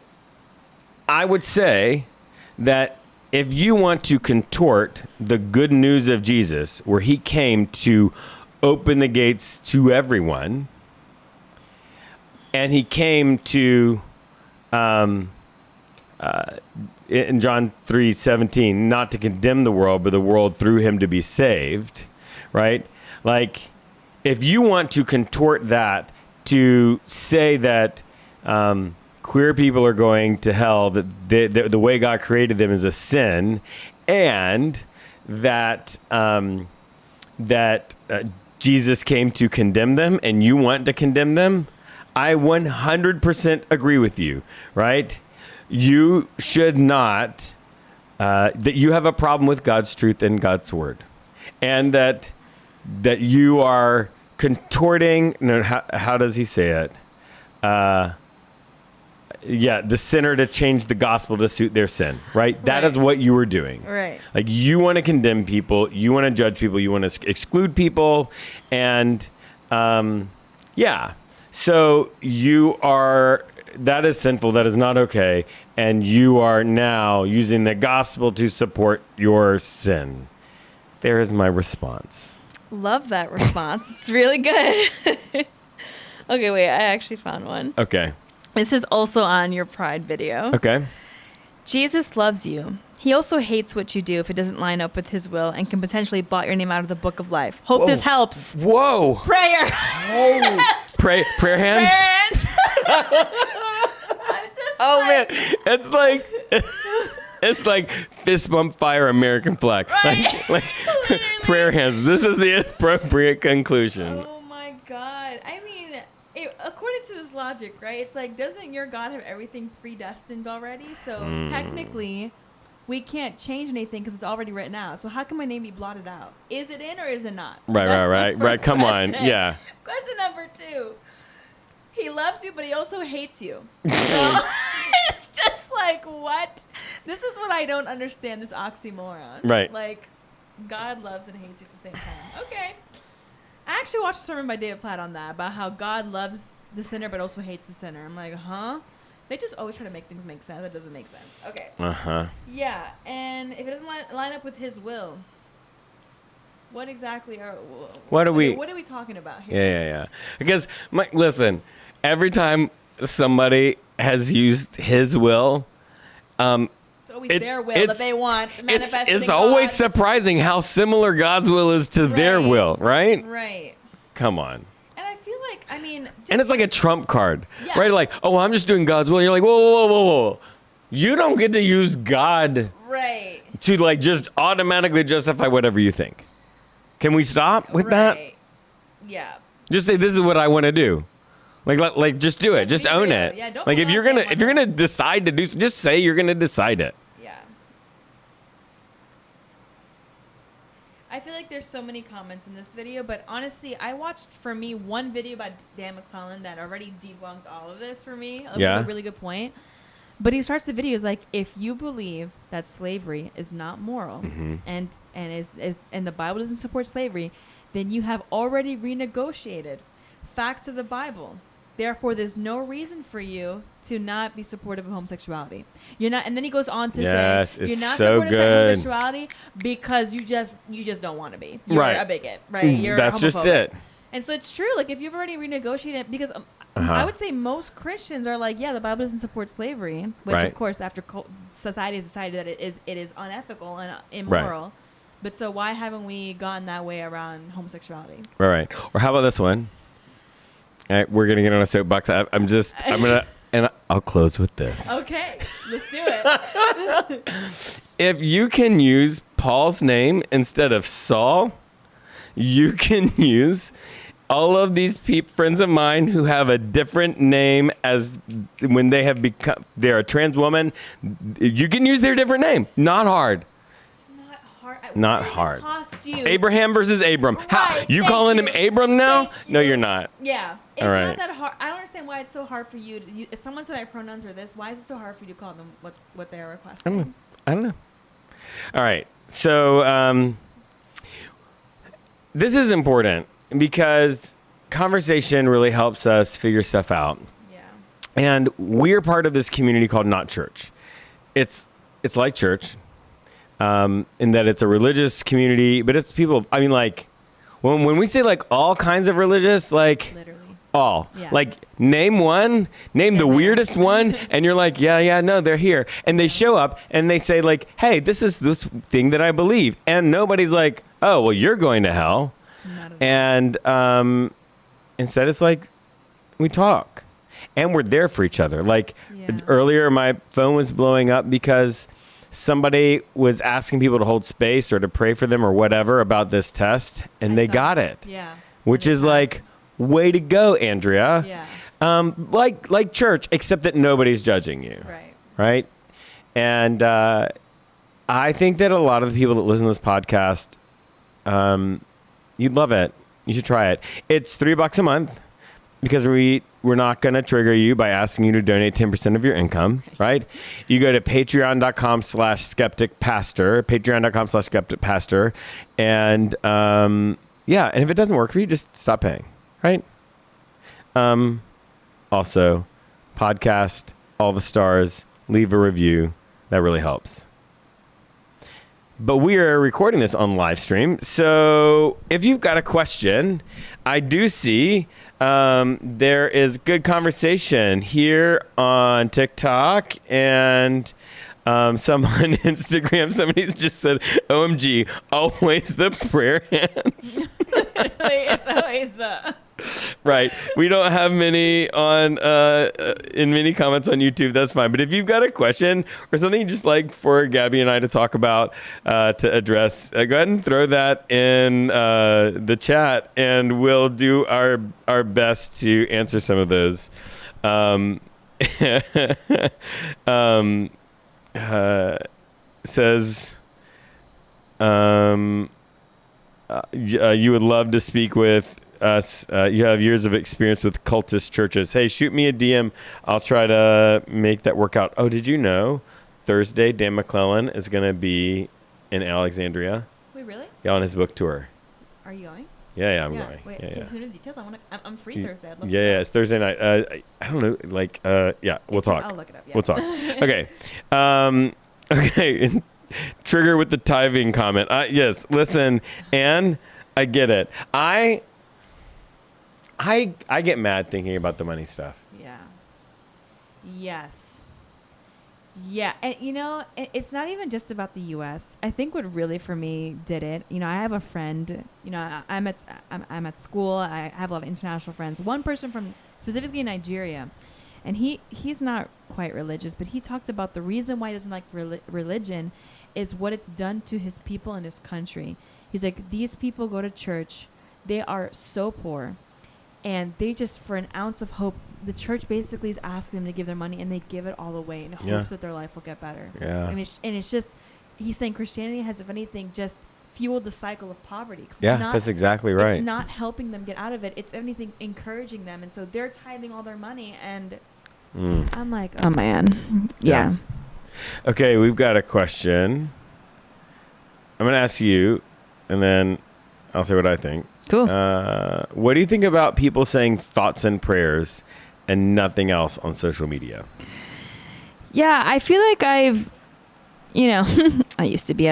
I would say that if you want to contort the good news of Jesus, where he came to open the gates to everyone, and he came to, in John 3:17, not to condemn the world, but the world through him to be saved, right? Like, if you want to contort that to say that queer people are going to hell, that the way God created them is a sin, and that Jesus came to condemn them, and you want to condemn them, I 100% agree with you, right? You should not, that you have a problem with God's truth and God's word, and that you are contorting, no, how does he say it? The sinner to change the gospel to suit their sin, right? That is what you were doing. Right. Like, you want to condemn people, you want to judge people, you want to exclude people, and so that is sinful, that is not okay, and you are now using the gospel to support your sin. There is my response. Love that response. It's really good. Okay, wait, I actually found one. Okay. This is also on your Pride video. Okay. Jesus loves you. He also hates what you do if it doesn't line up with his will and can potentially blot your name out of the book of life. Hope this helps. Whoa. Prayer. Oh. Prayer hands? Prayer hands. Man. It's like fist bump fire American flag. Right. Like prayer hands. This is the appropriate conclusion. Oh my God. I mean, according to this logic, right? It's like, doesn't your God have everything predestined already? So technically, we can't change anything because it's already written out. So how can my name be blotted out? Is it in or is it not? Right. Come on. Yeah. Question number 2. He loves you, but he also hates you. So it's just like, what? This is what I don't understand, this oxymoron. Right. Like, God loves and hates you at the same time. Okay. I actually watched a sermon by David Platt on that, about how God loves the sinner but also hates the sinner. I'm like, huh? They just always try to make things make sense. That doesn't make sense. Okay. Uh-huh. Yeah, and if it doesn't line up with his will, what exactly what are we talking about here? Yeah. Because, listen, every time somebody has used his will, it's always their will that they want. It's always surprising how similar God's will is to their will, right? Right. Come on. And I feel like, and it's like a trump card, right? Like, oh, I'm just doing God's will. And you're like, whoa. You don't get to use God to like just automatically justify whatever you think. Can we stop with that? Yeah. Just say, this is what I want to do. Like, just do it. Just own it. Yeah, don't like, if you're gonna decide to do, just say you're gonna decide it. Yeah. I feel like there's so many comments in this video, but honestly, I watched, for me, one video by Dan McClellan that already debunked all of this for me. It was a really good point. But he starts the video as like, if you believe that slavery is not moral and the Bible doesn't support slavery, then you have already renegotiated facts of the Bible. Therefore, there's no reason for you to not be supportive of homosexuality. You're not, and then he goes on to say, you're not supportive of homosexuality because you just don't want to be. You're a bigot, right? You're That's homophobic. just it. And so it's true. Like, if you've already renegotiated, because I would say most Christians are like, yeah, the Bible doesn't support slavery, which of course, after society has decided that it is unethical and immoral. Right. But so why haven't we gone that way around homosexuality? Right. Or how about this one? All right, we're gonna get on a soapbox. And I'll close with this. Okay, let's do it. If you can use Paul's name instead of Saul, you can use all of these friends of mine who have a different name as when they have become, they're a trans woman, you can use their different name. Not hard. Not hard. Cost you? Abraham versus Abram. Right, How you calling him Abram now? No, you're not. Yeah, it's all right. not that hard. I don't understand why it's so hard for you. If someone said my pronouns are this, why is it so hard for you to call them what they are requesting? I don't know. All right, so this is important because conversation really helps us figure stuff out. Yeah. And we're part of this community called Not Church. It's like church. In that it's a religious community, but it's people. I mean, like when we say like all kinds of religious, like literally all, yeah. like name the weirdest one, and you're like, yeah, no, they're here, and they show up and they say like, hey, this is this thing that I believe, and nobody's like, oh, well, you're going to hell, and instead it's like we talk, and we're there for each other. Like earlier, my phone was blowing up because somebody was asking people to hold space or to pray for them or whatever about this test, and they got it. Yeah. Which is like, way to go, Andrea. Yeah. Like church, except that nobody's judging you. Right. Right? And I think that a lot of the people that listen to this podcast, you'd love it. You should try it. It's $3 a month because we're not going to trigger you by asking you to donate 10% of your income, right? You go to patreon.com/skepticpastor, patreon.com/skepticpastor. And and if it doesn't work for you, just stop paying, right? Also, podcast, all the stars, leave a review. That really helps. But we are recording this on live stream. So if you've got a question, I do see there is good conversation here on TikTok and some on Instagram. Somebody's just said, OMG, always the prayer hands. It's always the... Right. We don't have many on in many comments on YouTube. That's fine. But if you've got a question or something you just like for Gabby and I to talk about, to address, go ahead and throw that in the chat, and we'll do our best to answer some of those. Says you would love to speak with us. You have years of experience with cultist churches. Hey, shoot me a DM. I'll try to make that work out. Oh, did you know Thursday Dan McClellan is going to be in Alexandria? Wait, really? Yeah, on his book tour. Are you going? Yeah, I'm going. Wait, can you the details? I'm free Thursday. I'd love to it's Thursday night. I don't know. Like, we'll talk. I'll look it up. Yeah. We'll talk. Okay. Okay. Trigger with the tithing comment. Yes. Listen, Anne, I get it. I get mad thinking about the money stuff. Yeah. Yes. Yeah. And, it's not even just about the U.S. I think what really for me did it, I have a friend, I'm at school. I have a lot of international friends. One person from specifically Nigeria, and he's not quite religious, but he talked about the reason why he doesn't like religion is what it's done to his people in his country. He's like, these people go to church. They are so poor. And they just, for an ounce of hope, the church basically is asking them to give their money, and they give it all away in hopes that their life will get better. Yeah. And it's just, he's saying Christianity has, if anything, just fueled the cycle of poverty. That's exactly right. It's not helping them get out of it. It's, if anything, encouraging them. And so they're tithing all their money. And I'm like, oh, man. Yeah. Okay, we've got a question. I'm going to ask you, and then I'll say what I think. Cool. What do you think about people saying thoughts and prayers and nothing else on social media? Yeah, I feel like I've, I used to be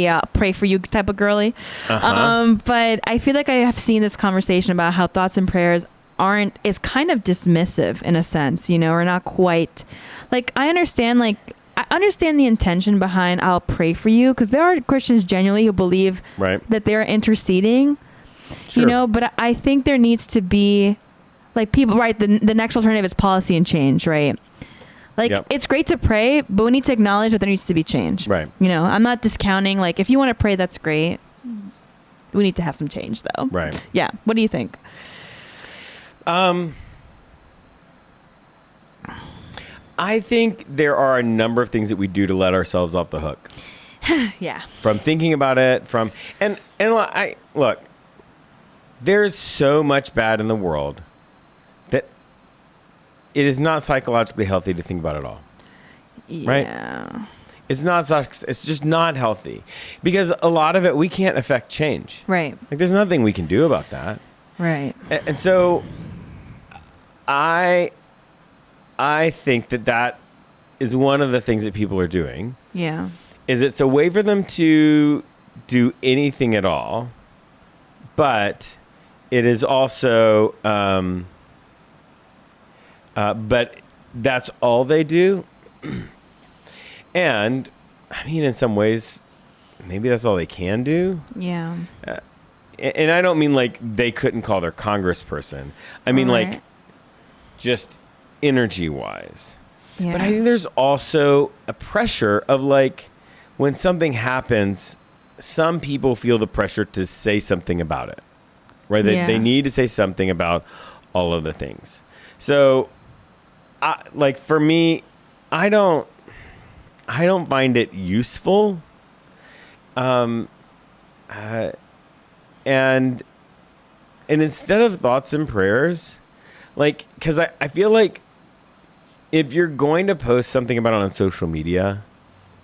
a pray for you type of girly. But I feel like I have seen this conversation about how thoughts and prayers is kind of dismissive in a sense, or not quite. Like, I understand the intention behind I'll pray for you, because there are Christians genuinely who believe that they're interceding. Sure. But I think there needs to be, like, people, right? The next alternative is policy and change, right? Like, it's great to pray, but we need to acknowledge that there needs to be change. Right. I'm not discounting, like, if you want to pray, that's great. we need to have some change, though. Right. Yeah. What do you think? I think there are a number of things that we do to let ourselves off the hook. Yeah. From thinking about it, and I look, there's so much bad in the world that it is not psychologically healthy to think about it all. Yeah. Right? It's just not healthy because a lot of it we can't affect change. Right. Like there's nothing we can do about that. Right. And so I think that is one of the things that people are doing. Yeah. Is it's a way for them to do anything at all, but it is also, but that's all they do. And I mean, in some ways, maybe that's all they can do. Yeah. And I don't mean like they couldn't call their congressperson. I mean like just energy wise. Yeah. But I think there's also a pressure of like when something happens, some people feel the pressure to say something about it, right? They need to say something about all of the things. So like for me, I don't find it useful. And instead of thoughts and prayers, like, cause I feel like if you're going to post something about it on social media,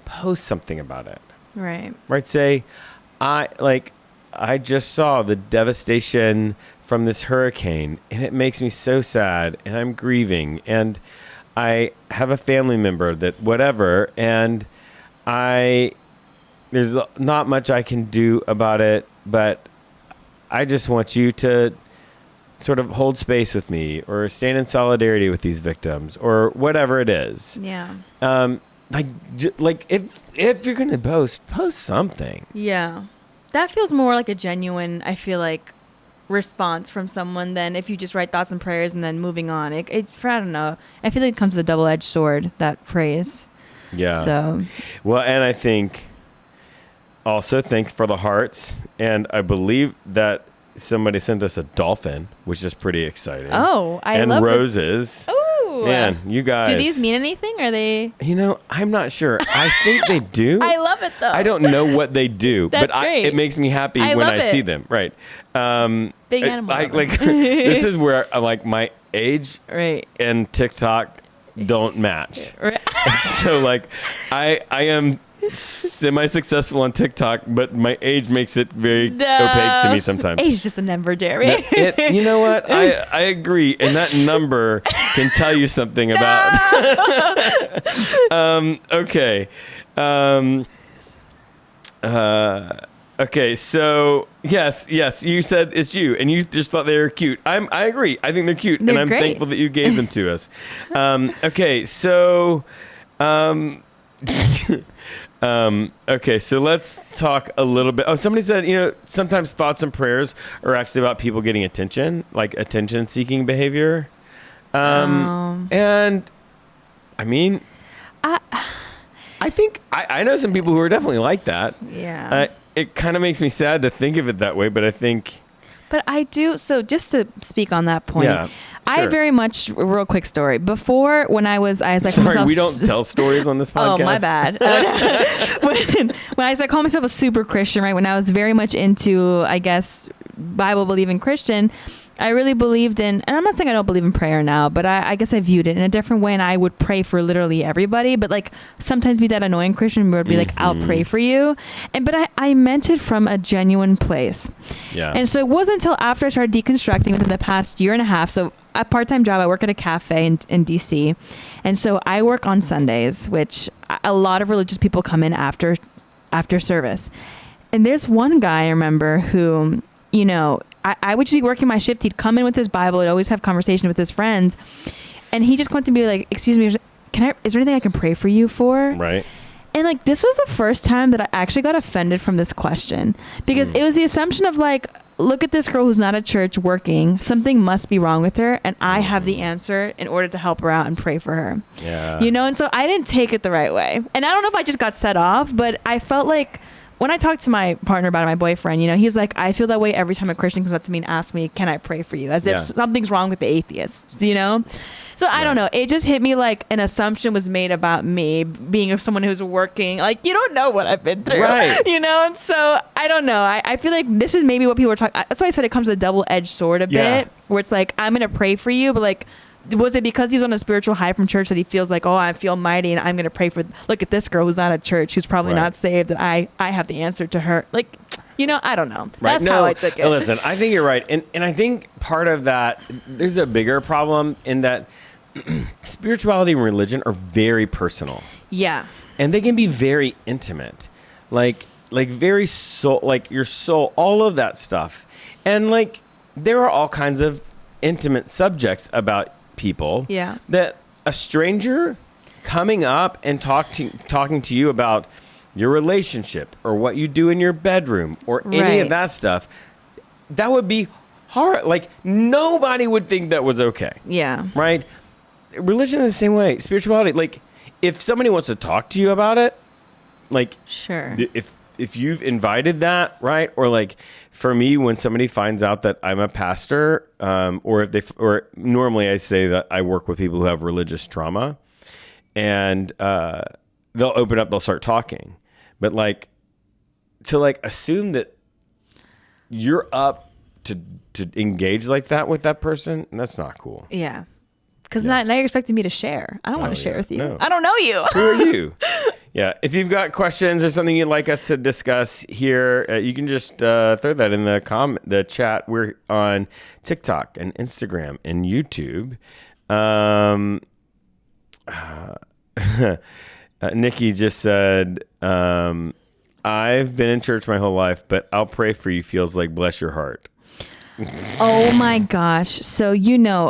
post something about it. Right. Right. Say, I just saw the devastation from this hurricane and it makes me so sad and I'm grieving and I have a family member that whatever, and there's not much I can do about it, but I just want you to sort of hold space with me or stand in solidarity with these victims or whatever it is. Yeah. Like if you're going to post something. Yeah. That feels more like a genuine, I feel like, response from someone than if you just write thoughts and prayers and then moving on. I don't know. I feel like it comes with a double-edged sword, that phrase. Yeah. So. Well, and I think also thanks for the hearts. And I believe that somebody sent us a dolphin, which is pretty exciting. Oh, I love and roses. Oh. Man, you guys. Do these mean anything? Are they? I'm not sure. I think they do. I love it though. I don't know what they do, That's but great. It makes me happy when I see them. Right. Big animal. Like this is where like my age and TikTok don't match. Right. And so like I am semi-successful on TikTok, but my age makes it very opaque to me sometimes. Age is just a number, Jerry. You know what? I agree, and that number can tell you something about. Okay. Okay. So yes, you said it's you, and you just thought they were cute. I agree. I think they're cute, and I'm great. thankful that you gave them to us. Okay. So. Okay, so let's talk a little bit. Oh, somebody said, sometimes thoughts and prayers are actually about people getting attention, like attention-seeking behavior. And I mean, I think I know some people who are definitely like that. Yeah. It kind of makes me sad to think of it that way, but I think. But I do. So just to speak on that point, yeah, sure. I very much, real quick story. Before, when I was like, sorry, we don't tell stories on this podcast. Oh, my bad. when I call myself a super Christian, right? When I was very much into, I guess, Bible believing Christian, I really believed in, and I'm not saying I don't believe in prayer now, but I guess I viewed it in a different way, and I would pray for literally everybody, but like sometimes be that annoying Christian who would be like, I'll pray for you. But I meant it from a genuine place. Yeah. And so it wasn't until after I started deconstructing within the past year and a half. So a part-time job, I work at a cafe in DC. And so I work on Sundays, which a lot of religious people come in after service. And there's one guy I remember who, I would just be working my shift. He'd come in with his Bible. He'd always have conversation with his friends. And he just wanted to be like, excuse me, is there anything I can pray for you for? Right. And like, this was the first time that I actually got offended from this question, because it was the assumption of like, look at this girl who's not at church working. Something must be wrong with her. And I have the answer in order to help her out and pray for her. Yeah. And so I didn't take it the right way. And I don't know if I just got set off, but I felt like when I talk to my partner about it, my boyfriend, he's like, I feel that way every time a Christian comes up to me and asks me, can I pray for you? As if something's wrong with the atheists, So I don't know. It just hit me like an assumption was made about me being someone who's working. Like, you don't know what I've been through, right. And so I don't know. I feel like this is maybe what people are talking. That's why I said it comes with a double-edged sword a bit, where it's like, I'm going to pray for you, but like, was it because he's on a spiritual high from church that he feels like, oh, I feel mighty and I'm going to pray for, look at this girl who's not at church, who's probably not saved, that I have the answer to her. Like, I don't know. Right. That's how I took it. Listen, I think you're right. And I think part of that, there's a bigger problem in that spirituality and religion are very personal. Yeah. And they can be very intimate. Like very soul, like your soul, all of that stuff. And like, there are all kinds of intimate subjects about people that a stranger coming up and talking to you about your relationship or what you do in your bedroom or any of that stuff, that would be hard. Like, nobody would think that was okay. Yeah. Right? Religion is the same way. Spirituality, like, if somebody wants to talk to you about it, like, sure. If you've invited that, right? Or like for me, when somebody finds out that I'm a pastor, or normally I say that I work with people who have religious trauma, and they'll open up, they'll start talking, but like to like assume that you're up to engage like that with that person, that's not cool. Yeah, because now you're expecting me to share. I don't want to share with you. No. I don't know you. Who are you? Yeah, if you've got questions or something you'd like us to discuss here, you can just throw that in the chat. We're on TikTok and Instagram and YouTube. Nikki just said, I've been in church my whole life, but I'll pray for you feels like bless your heart. Oh my gosh. So,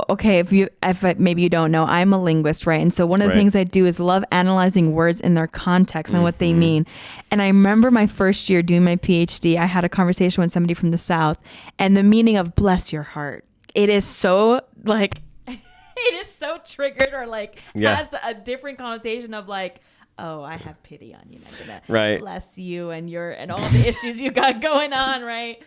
okay, if maybe you don't know, I'm a linguist, right? And so one of the things I do is love analyzing words in their context and what they mean. And I remember my first year doing my PhD, I had a conversation with somebody from the South, and the meaning of bless your heart. It is so like, it is so triggered, or like has a different connotation of like, oh, I have pity on you. I'm gonna bless you and all the issues you got going on, right?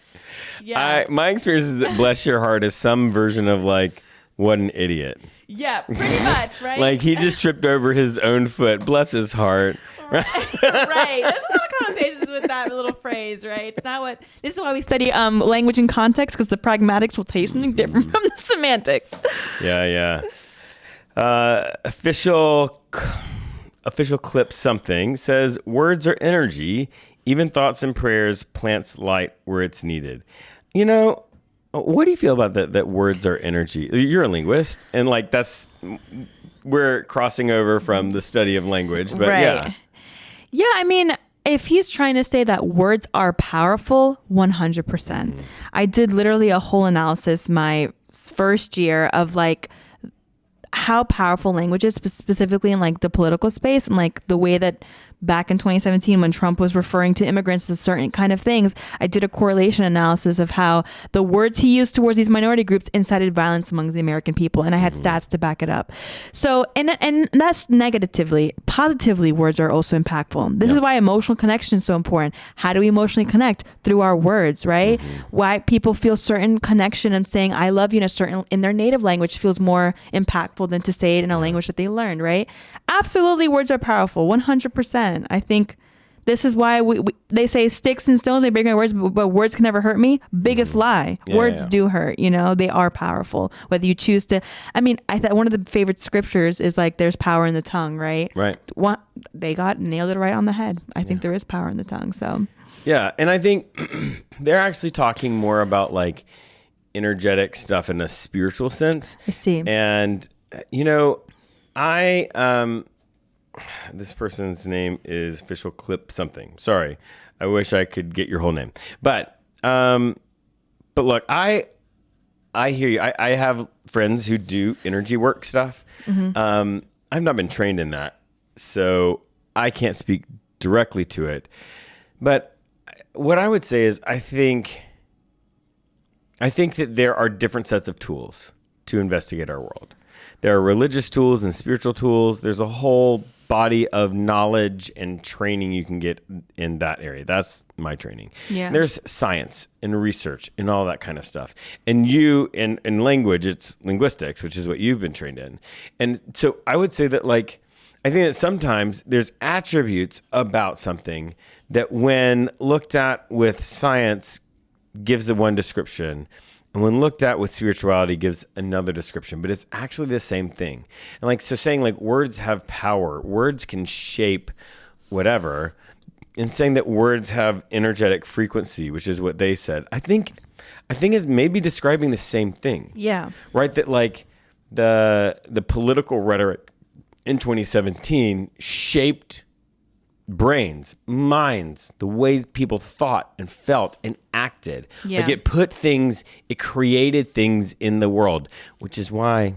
Yeah. My experience is that bless your heart is some version of like, what an idiot. Yeah, pretty much, right? Like he just tripped over his own foot. Bless his heart. Right. Right. There's a lot of connotations with that little phrase, right? It's not what. This is why we study language and context, because the pragmatics will tell you something different from the semantics. Yeah. Official clip something says words are energy. Even thoughts and prayers plants light where it's needed. What do you feel about that words are energy? You're a linguist, and like we're crossing over from the study of language, but yeah. I mean, if he's trying to say that words are powerful, 100%. I did literally a whole analysis my first year of like how powerful language is, specifically in like the political space, and like the way that back in 2017 when Trump was referring to immigrants as certain kind of things, I did a correlation analysis of how the words he used towards these minority groups incited violence among the American people, and I had stats to back it up. So and that's negatively. Positively, words are also impactful. This is why emotional connection is so important. How do we emotionally connect? Through our words, right? Why people feel certain connection and saying I love you in their native language feels more impactful than to say it in a language that they learned, right? Absolutely, words are powerful, 100%. I think this is why they say sticks and stones may break my words, but words can never hurt me. Biggest lie. Words do hurt. They are powerful. Whether you choose to. I mean, I thought one of the favorite scriptures is like, "There's power in the tongue." Right. Right. They nailed it right on the head. I think there is power in the tongue. So. Yeah, and I think they're actually talking more about like energetic stuff in a spiritual sense. I see. And this person's name is official clip something. Sorry. I wish I could get your whole name. But look, I hear you. I have friends who do energy work stuff. I've not been trained in that, so I can't speak directly to it. But what I would say is I think that there are different sets of tools to investigate our world. There are religious tools and spiritual tools. There's a whole body of knowledge and training you can get in that area. That's my training. Yeah. There's science and research and all that kind of stuff. And you, in language, it's linguistics, which is what you've been trained in. And so I would say that, like, I think that sometimes there's attributes about something that when looked at with science gives the one description, and when looked at with spirituality gives another description, but it's actually the same thing. And like, so saying like words have power, words can shape whatever, and saying that words have energetic frequency, which is what they said, I think is maybe describing the same thing. Yeah. Right? That like the political rhetoric in 2017 shaped brains, minds, the ways people thought and felt and acted. Yeah. Like it created things in the world, which is why,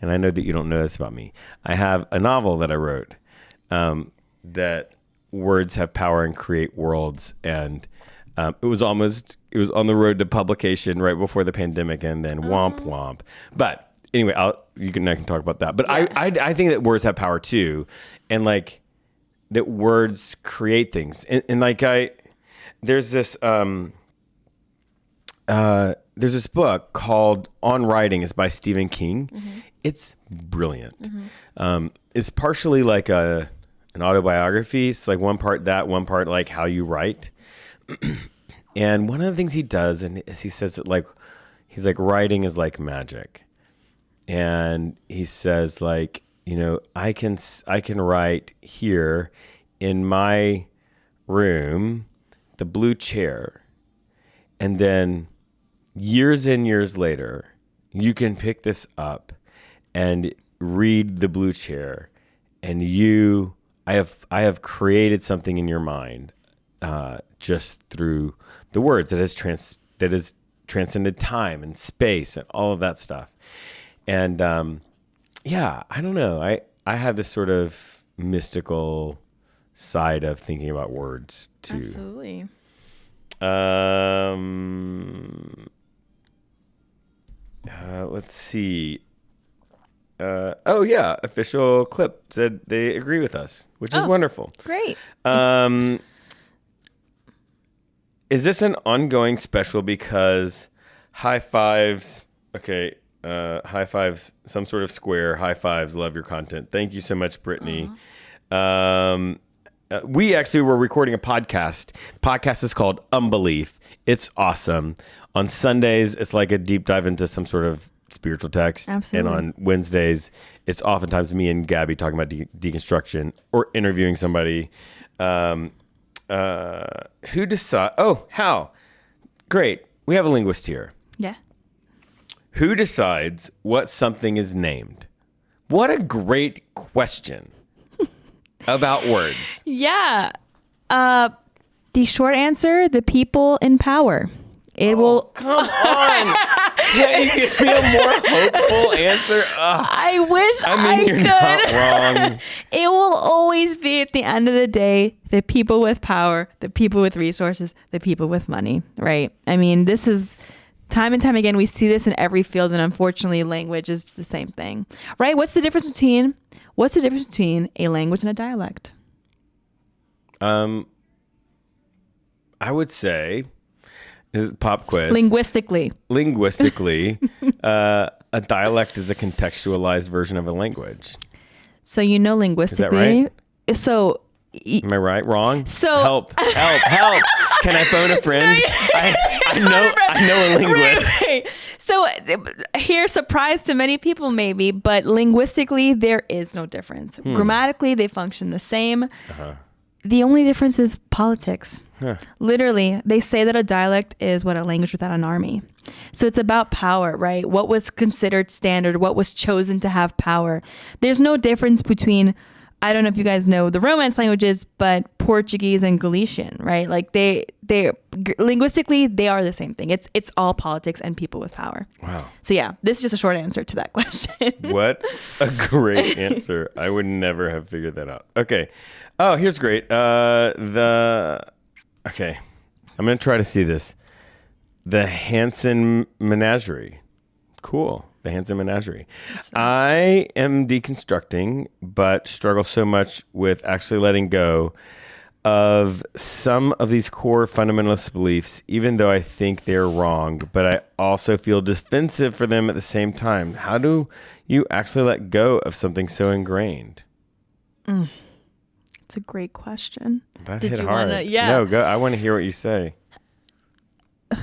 and I know that you don't know this about me, I have a novel that I wrote that words have power and create worlds. And it was on the road to publication right before the pandemic, and then womp womp. But anyway, I can talk about that. But yeah. I think that words have power too. And like, that words create things. And like there's this book called On Writing. It's by Stephen King. Mm-hmm. It's brilliant. Mm-hmm. It's partially like an autobiography. It's like one part that, one part like how you write. And one of the things he does, is he says that like, he's like, writing is like magic. And he says like, you know, I can write here in my room, the blue chair, and then years and years later, you can pick this up and read the blue chair, and I have created something in your mind just through the words that has transcended time and space and all of that stuff. And yeah, I don't know. I have this sort of mystical side of thinking about words too. Absolutely. Let's see. Oh yeah, official clip said they agree with us, which is wonderful. Great. Is this an ongoing special because high fives? Okay. High fives, some sort of square. High fives, love your content. Thank you so much, Brittany. We actually were recording a podcast. The podcast is called Unbelief. It's awesome. On Sundays, it's like a deep dive into some sort of spiritual text. Absolutely. And on Wednesdays, it's oftentimes me and Gabby talking about deconstruction or interviewing somebody. Who decide? Oh, Hal. Great. We have a linguist here. Yeah. Who decides what something is named? What a great question about words. Yeah. The short answer, the people in power. It will. Come on. Can you give me a more hopeful answer? I wish you're could. Not wrong. It will always be, at the end of the day, the people with power, the people with resources, the people with money, right? I mean, this is... Time and time again, we see this in every field, and unfortunately, language is the same thing, right? What's the difference between a language and a dialect? I would say, this is a pop quiz. Linguistically, a dialect is a contextualized version of a language. So linguistically, is that right? So. Am I right? Wrong? So help! Can I phone a friend? I know a linguist. Right. So here's surprise to many people maybe, but linguistically there is no difference. Grammatically they function the same. Uh-huh. The only difference is politics. Huh. Literally, they say that a dialect is a language without an army. So it's about power, right? What was considered standard, what was chosen to have power. There's no difference between, I don't know if you guys know the Romance languages, but Portuguese and Galician, right? Like they linguistically, they are the same thing. It's all politics and people with power. Wow. So yeah, this is just a short answer to that question. What a great answer. I would never have figured that out. Okay. Oh, here's great. Okay. I'm going to try to see this. The Hanson Menagerie. Cool. the handsome menagerie. I am deconstructing, but struggle so much with actually letting go of some of these core fundamentalist beliefs, even though I think they're wrong, but I also feel defensive for them at the same time. How do you actually let go of something so ingrained? It's a great question. That hit hard. No, go. I want to hear what you say.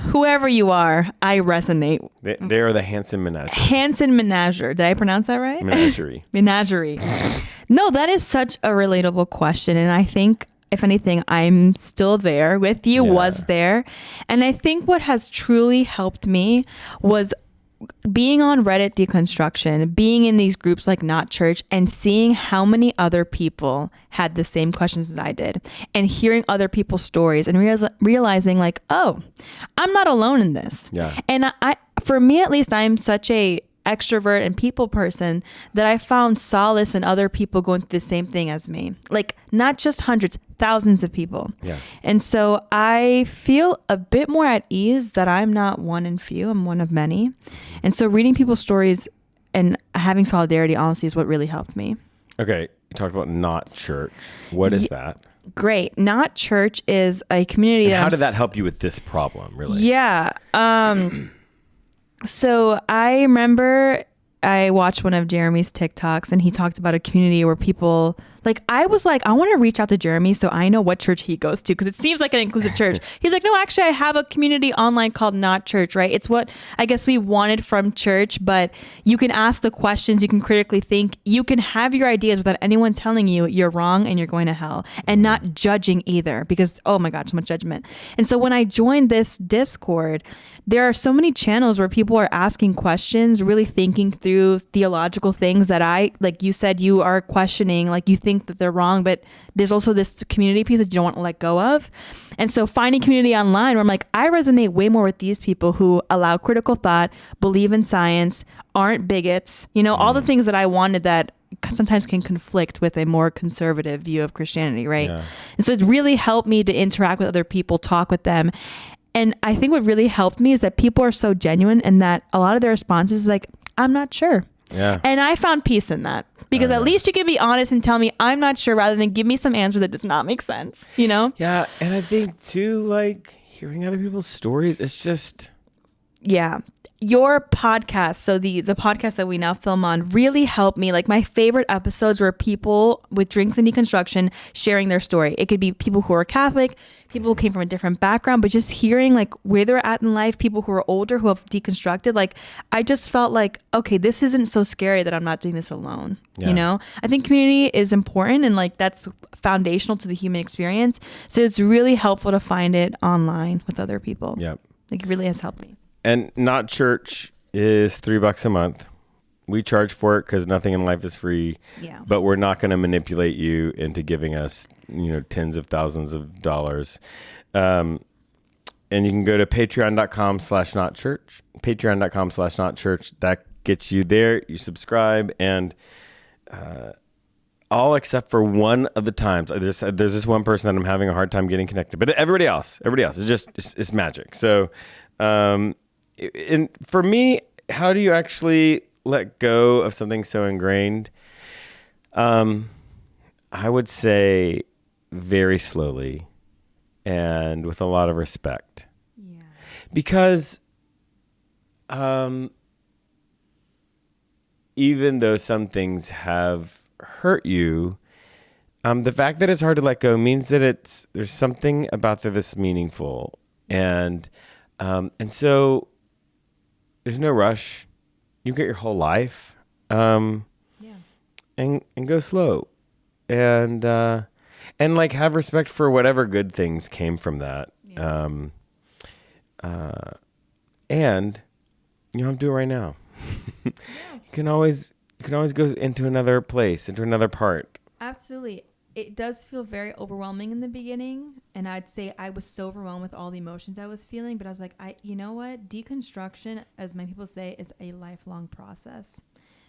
Whoever you are, I resonate. They are the handsome menagerie. Handsome menagerie. Did I pronounce that right? Menagerie. Menagerie. No, that is such a relatable question. And I think, if anything, I'm still there with you, was there. And I think what has truly helped me was being on Reddit Deconstruction, being in these groups like Not Church, and seeing how many other people had the same questions that I did, and hearing other people's stories, and realizing like, oh, I'm not alone in this. Yeah. And for me at least, I'm such a extrovert and people person that I found solace in other people going through the same thing as me. Like, not just hundreds, thousands of people. Yeah. And so I feel a bit more at ease that I'm not one in few, I'm one of many. And so reading people's stories and having solidarity, honestly, is what really helped me. Okay. You talked about Not Church. What is that? Great. Not Church is a community. And how did that help you with this problem, really? Yeah. So I remember I watched one of Jeremy's TikToks, and he talked about a community where people, like, I was like, I want to reach out to Jeremy so I know what church he goes to, because it seems like an inclusive church. He's like, no, actually, I have a community online called Not Church, right? It's what I guess we wanted from church, but you can ask the questions, you can critically think, you can have your ideas without anyone telling you you're wrong and you're going to hell, and not judging either, because, oh my God, so much judgment. And so when I joined this Discord, there are so many channels where people are asking questions, really thinking through theological things that like you said, you are questioning, like you think that they're wrong, but there's also this community piece that you don't want to let go of. And so finding community online where I'm like, I resonate way more with these people who allow critical thought, believe in science, aren't bigots, all the things that I wanted that sometimes can conflict with a more conservative view of Christianity, right? Yeah. And so it really helped me to interact with other people, talk with them. And I think what really helped me is that people are so genuine, and that a lot of their responses is like, I'm not sure. Yeah. And I found peace in that, because at least you can be honest and tell me I'm not sure, rather than give me some answer that does not make sense, Yeah. And I think too, like, hearing other people's stories, it's just. Yeah. Your podcast, so the podcast that we now film on, really helped me. Like, my favorite episodes were people with Drinks and Deconstruction sharing their story. It could be people who are Catholic, people who came from a different background, but just hearing like where they're at in life, people who are older who have deconstructed, like, I just felt like, okay, this isn't so scary that I'm not doing this alone. Yeah. I think community is important, and like that's foundational to the human experience. So it's really helpful to find it online with other people. Yep. Like, it really has helped me. And Not Church is $3 a month. We charge for it because nothing in life is free. Yeah. But we're not going to manipulate you into giving us, tens of thousands of dollars. And you can go to patreon.com/notchurch. Patreon.com/notchurch. That gets you there. You subscribe, and all except for one of the times. There's this one person that I'm having a hard time getting connected, but everybody else is just it's magic. So. And for me, how do you actually let go of something so ingrained? I would say very slowly and with a lot of respect. Yeah. Because even though some things have hurt you, the fact that it's hard to let go means that there's something about that's meaningful. And so there's no rush. You get your whole life, and go slow, and like have respect for whatever good things came from that. Yeah. And you don't have to do it right now. Yeah. You can always go into another place, into another part. Absolutely. It does feel very overwhelming in the beginning, and I'd say I was so overwhelmed with all the emotions I was feeling, but I was like, you know what? Deconstruction, as many people say, is a lifelong process.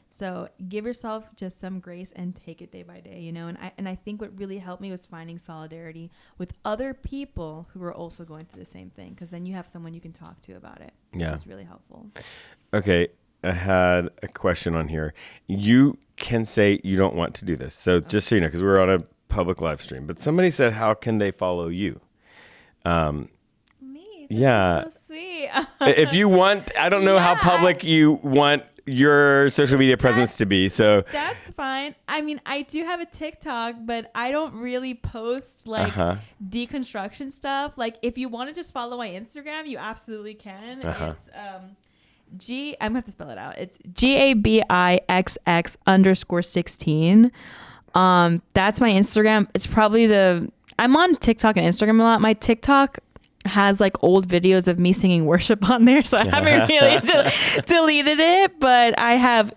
So give yourself just some grace and take it day by day, and I think what really helped me was finding solidarity with other people who are also going through the same thing, because then you have someone you can talk to about it, which is really helpful. Okay. had a question on here. You can say you don't want to do this. So just so you know, because we're on a public live stream, but somebody said, how can they follow you? Me? That's so sweet. If you want, I don't know how public you want your social media presence to be. So that's fine. I mean, I do have a TikTok, but I don't really post like deconstruction stuff. Like if you want to just follow my Instagram, you absolutely can. It's I'm gonna have to spell it out. It's GABIXX_16. That's my Instagram. It's probably I'm on TikTok and Instagram a lot. My TikTok has like old videos of me singing worship on there, so I haven't really deleted it, but I have,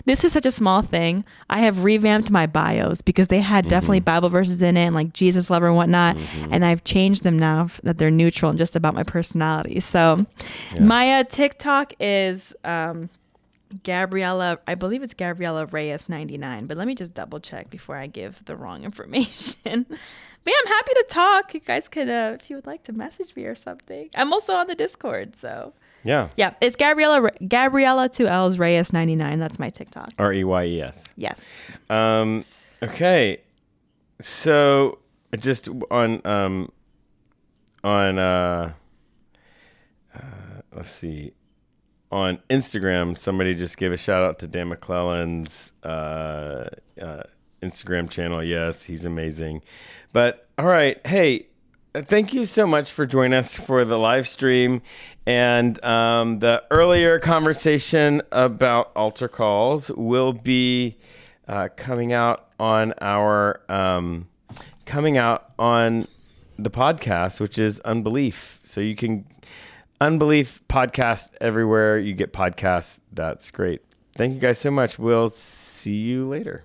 this is such a small thing. I have revamped my bios because they had definitely Bible verses in it and like Jesus lover and whatnot, and I've changed them now that they're neutral and just about my personality. So my TikTok is Gabriella, I believe it's Gabriella Reyes 99, but let me just double check before I give the wrong information. But yeah, I'm happy to talk. You guys could, if you would like to message me or something. I'm also on the Discord, so. Yeah, it's Gabriella 2 L's Reyes 99. That's my TikTok. REYES. Yes. Okay. So just on let's see. On Instagram, somebody just gave a shout out to Dan McClellan's Instagram channel. Yes, he's amazing. But all right, hey, thank you so much for joining us for the live stream and the earlier conversation about altar calls will be coming out on our the podcast, which is Unbelief. So you can Unbelief podcast everywhere you get podcasts. That's great. Thank you guys so much. We'll see you later.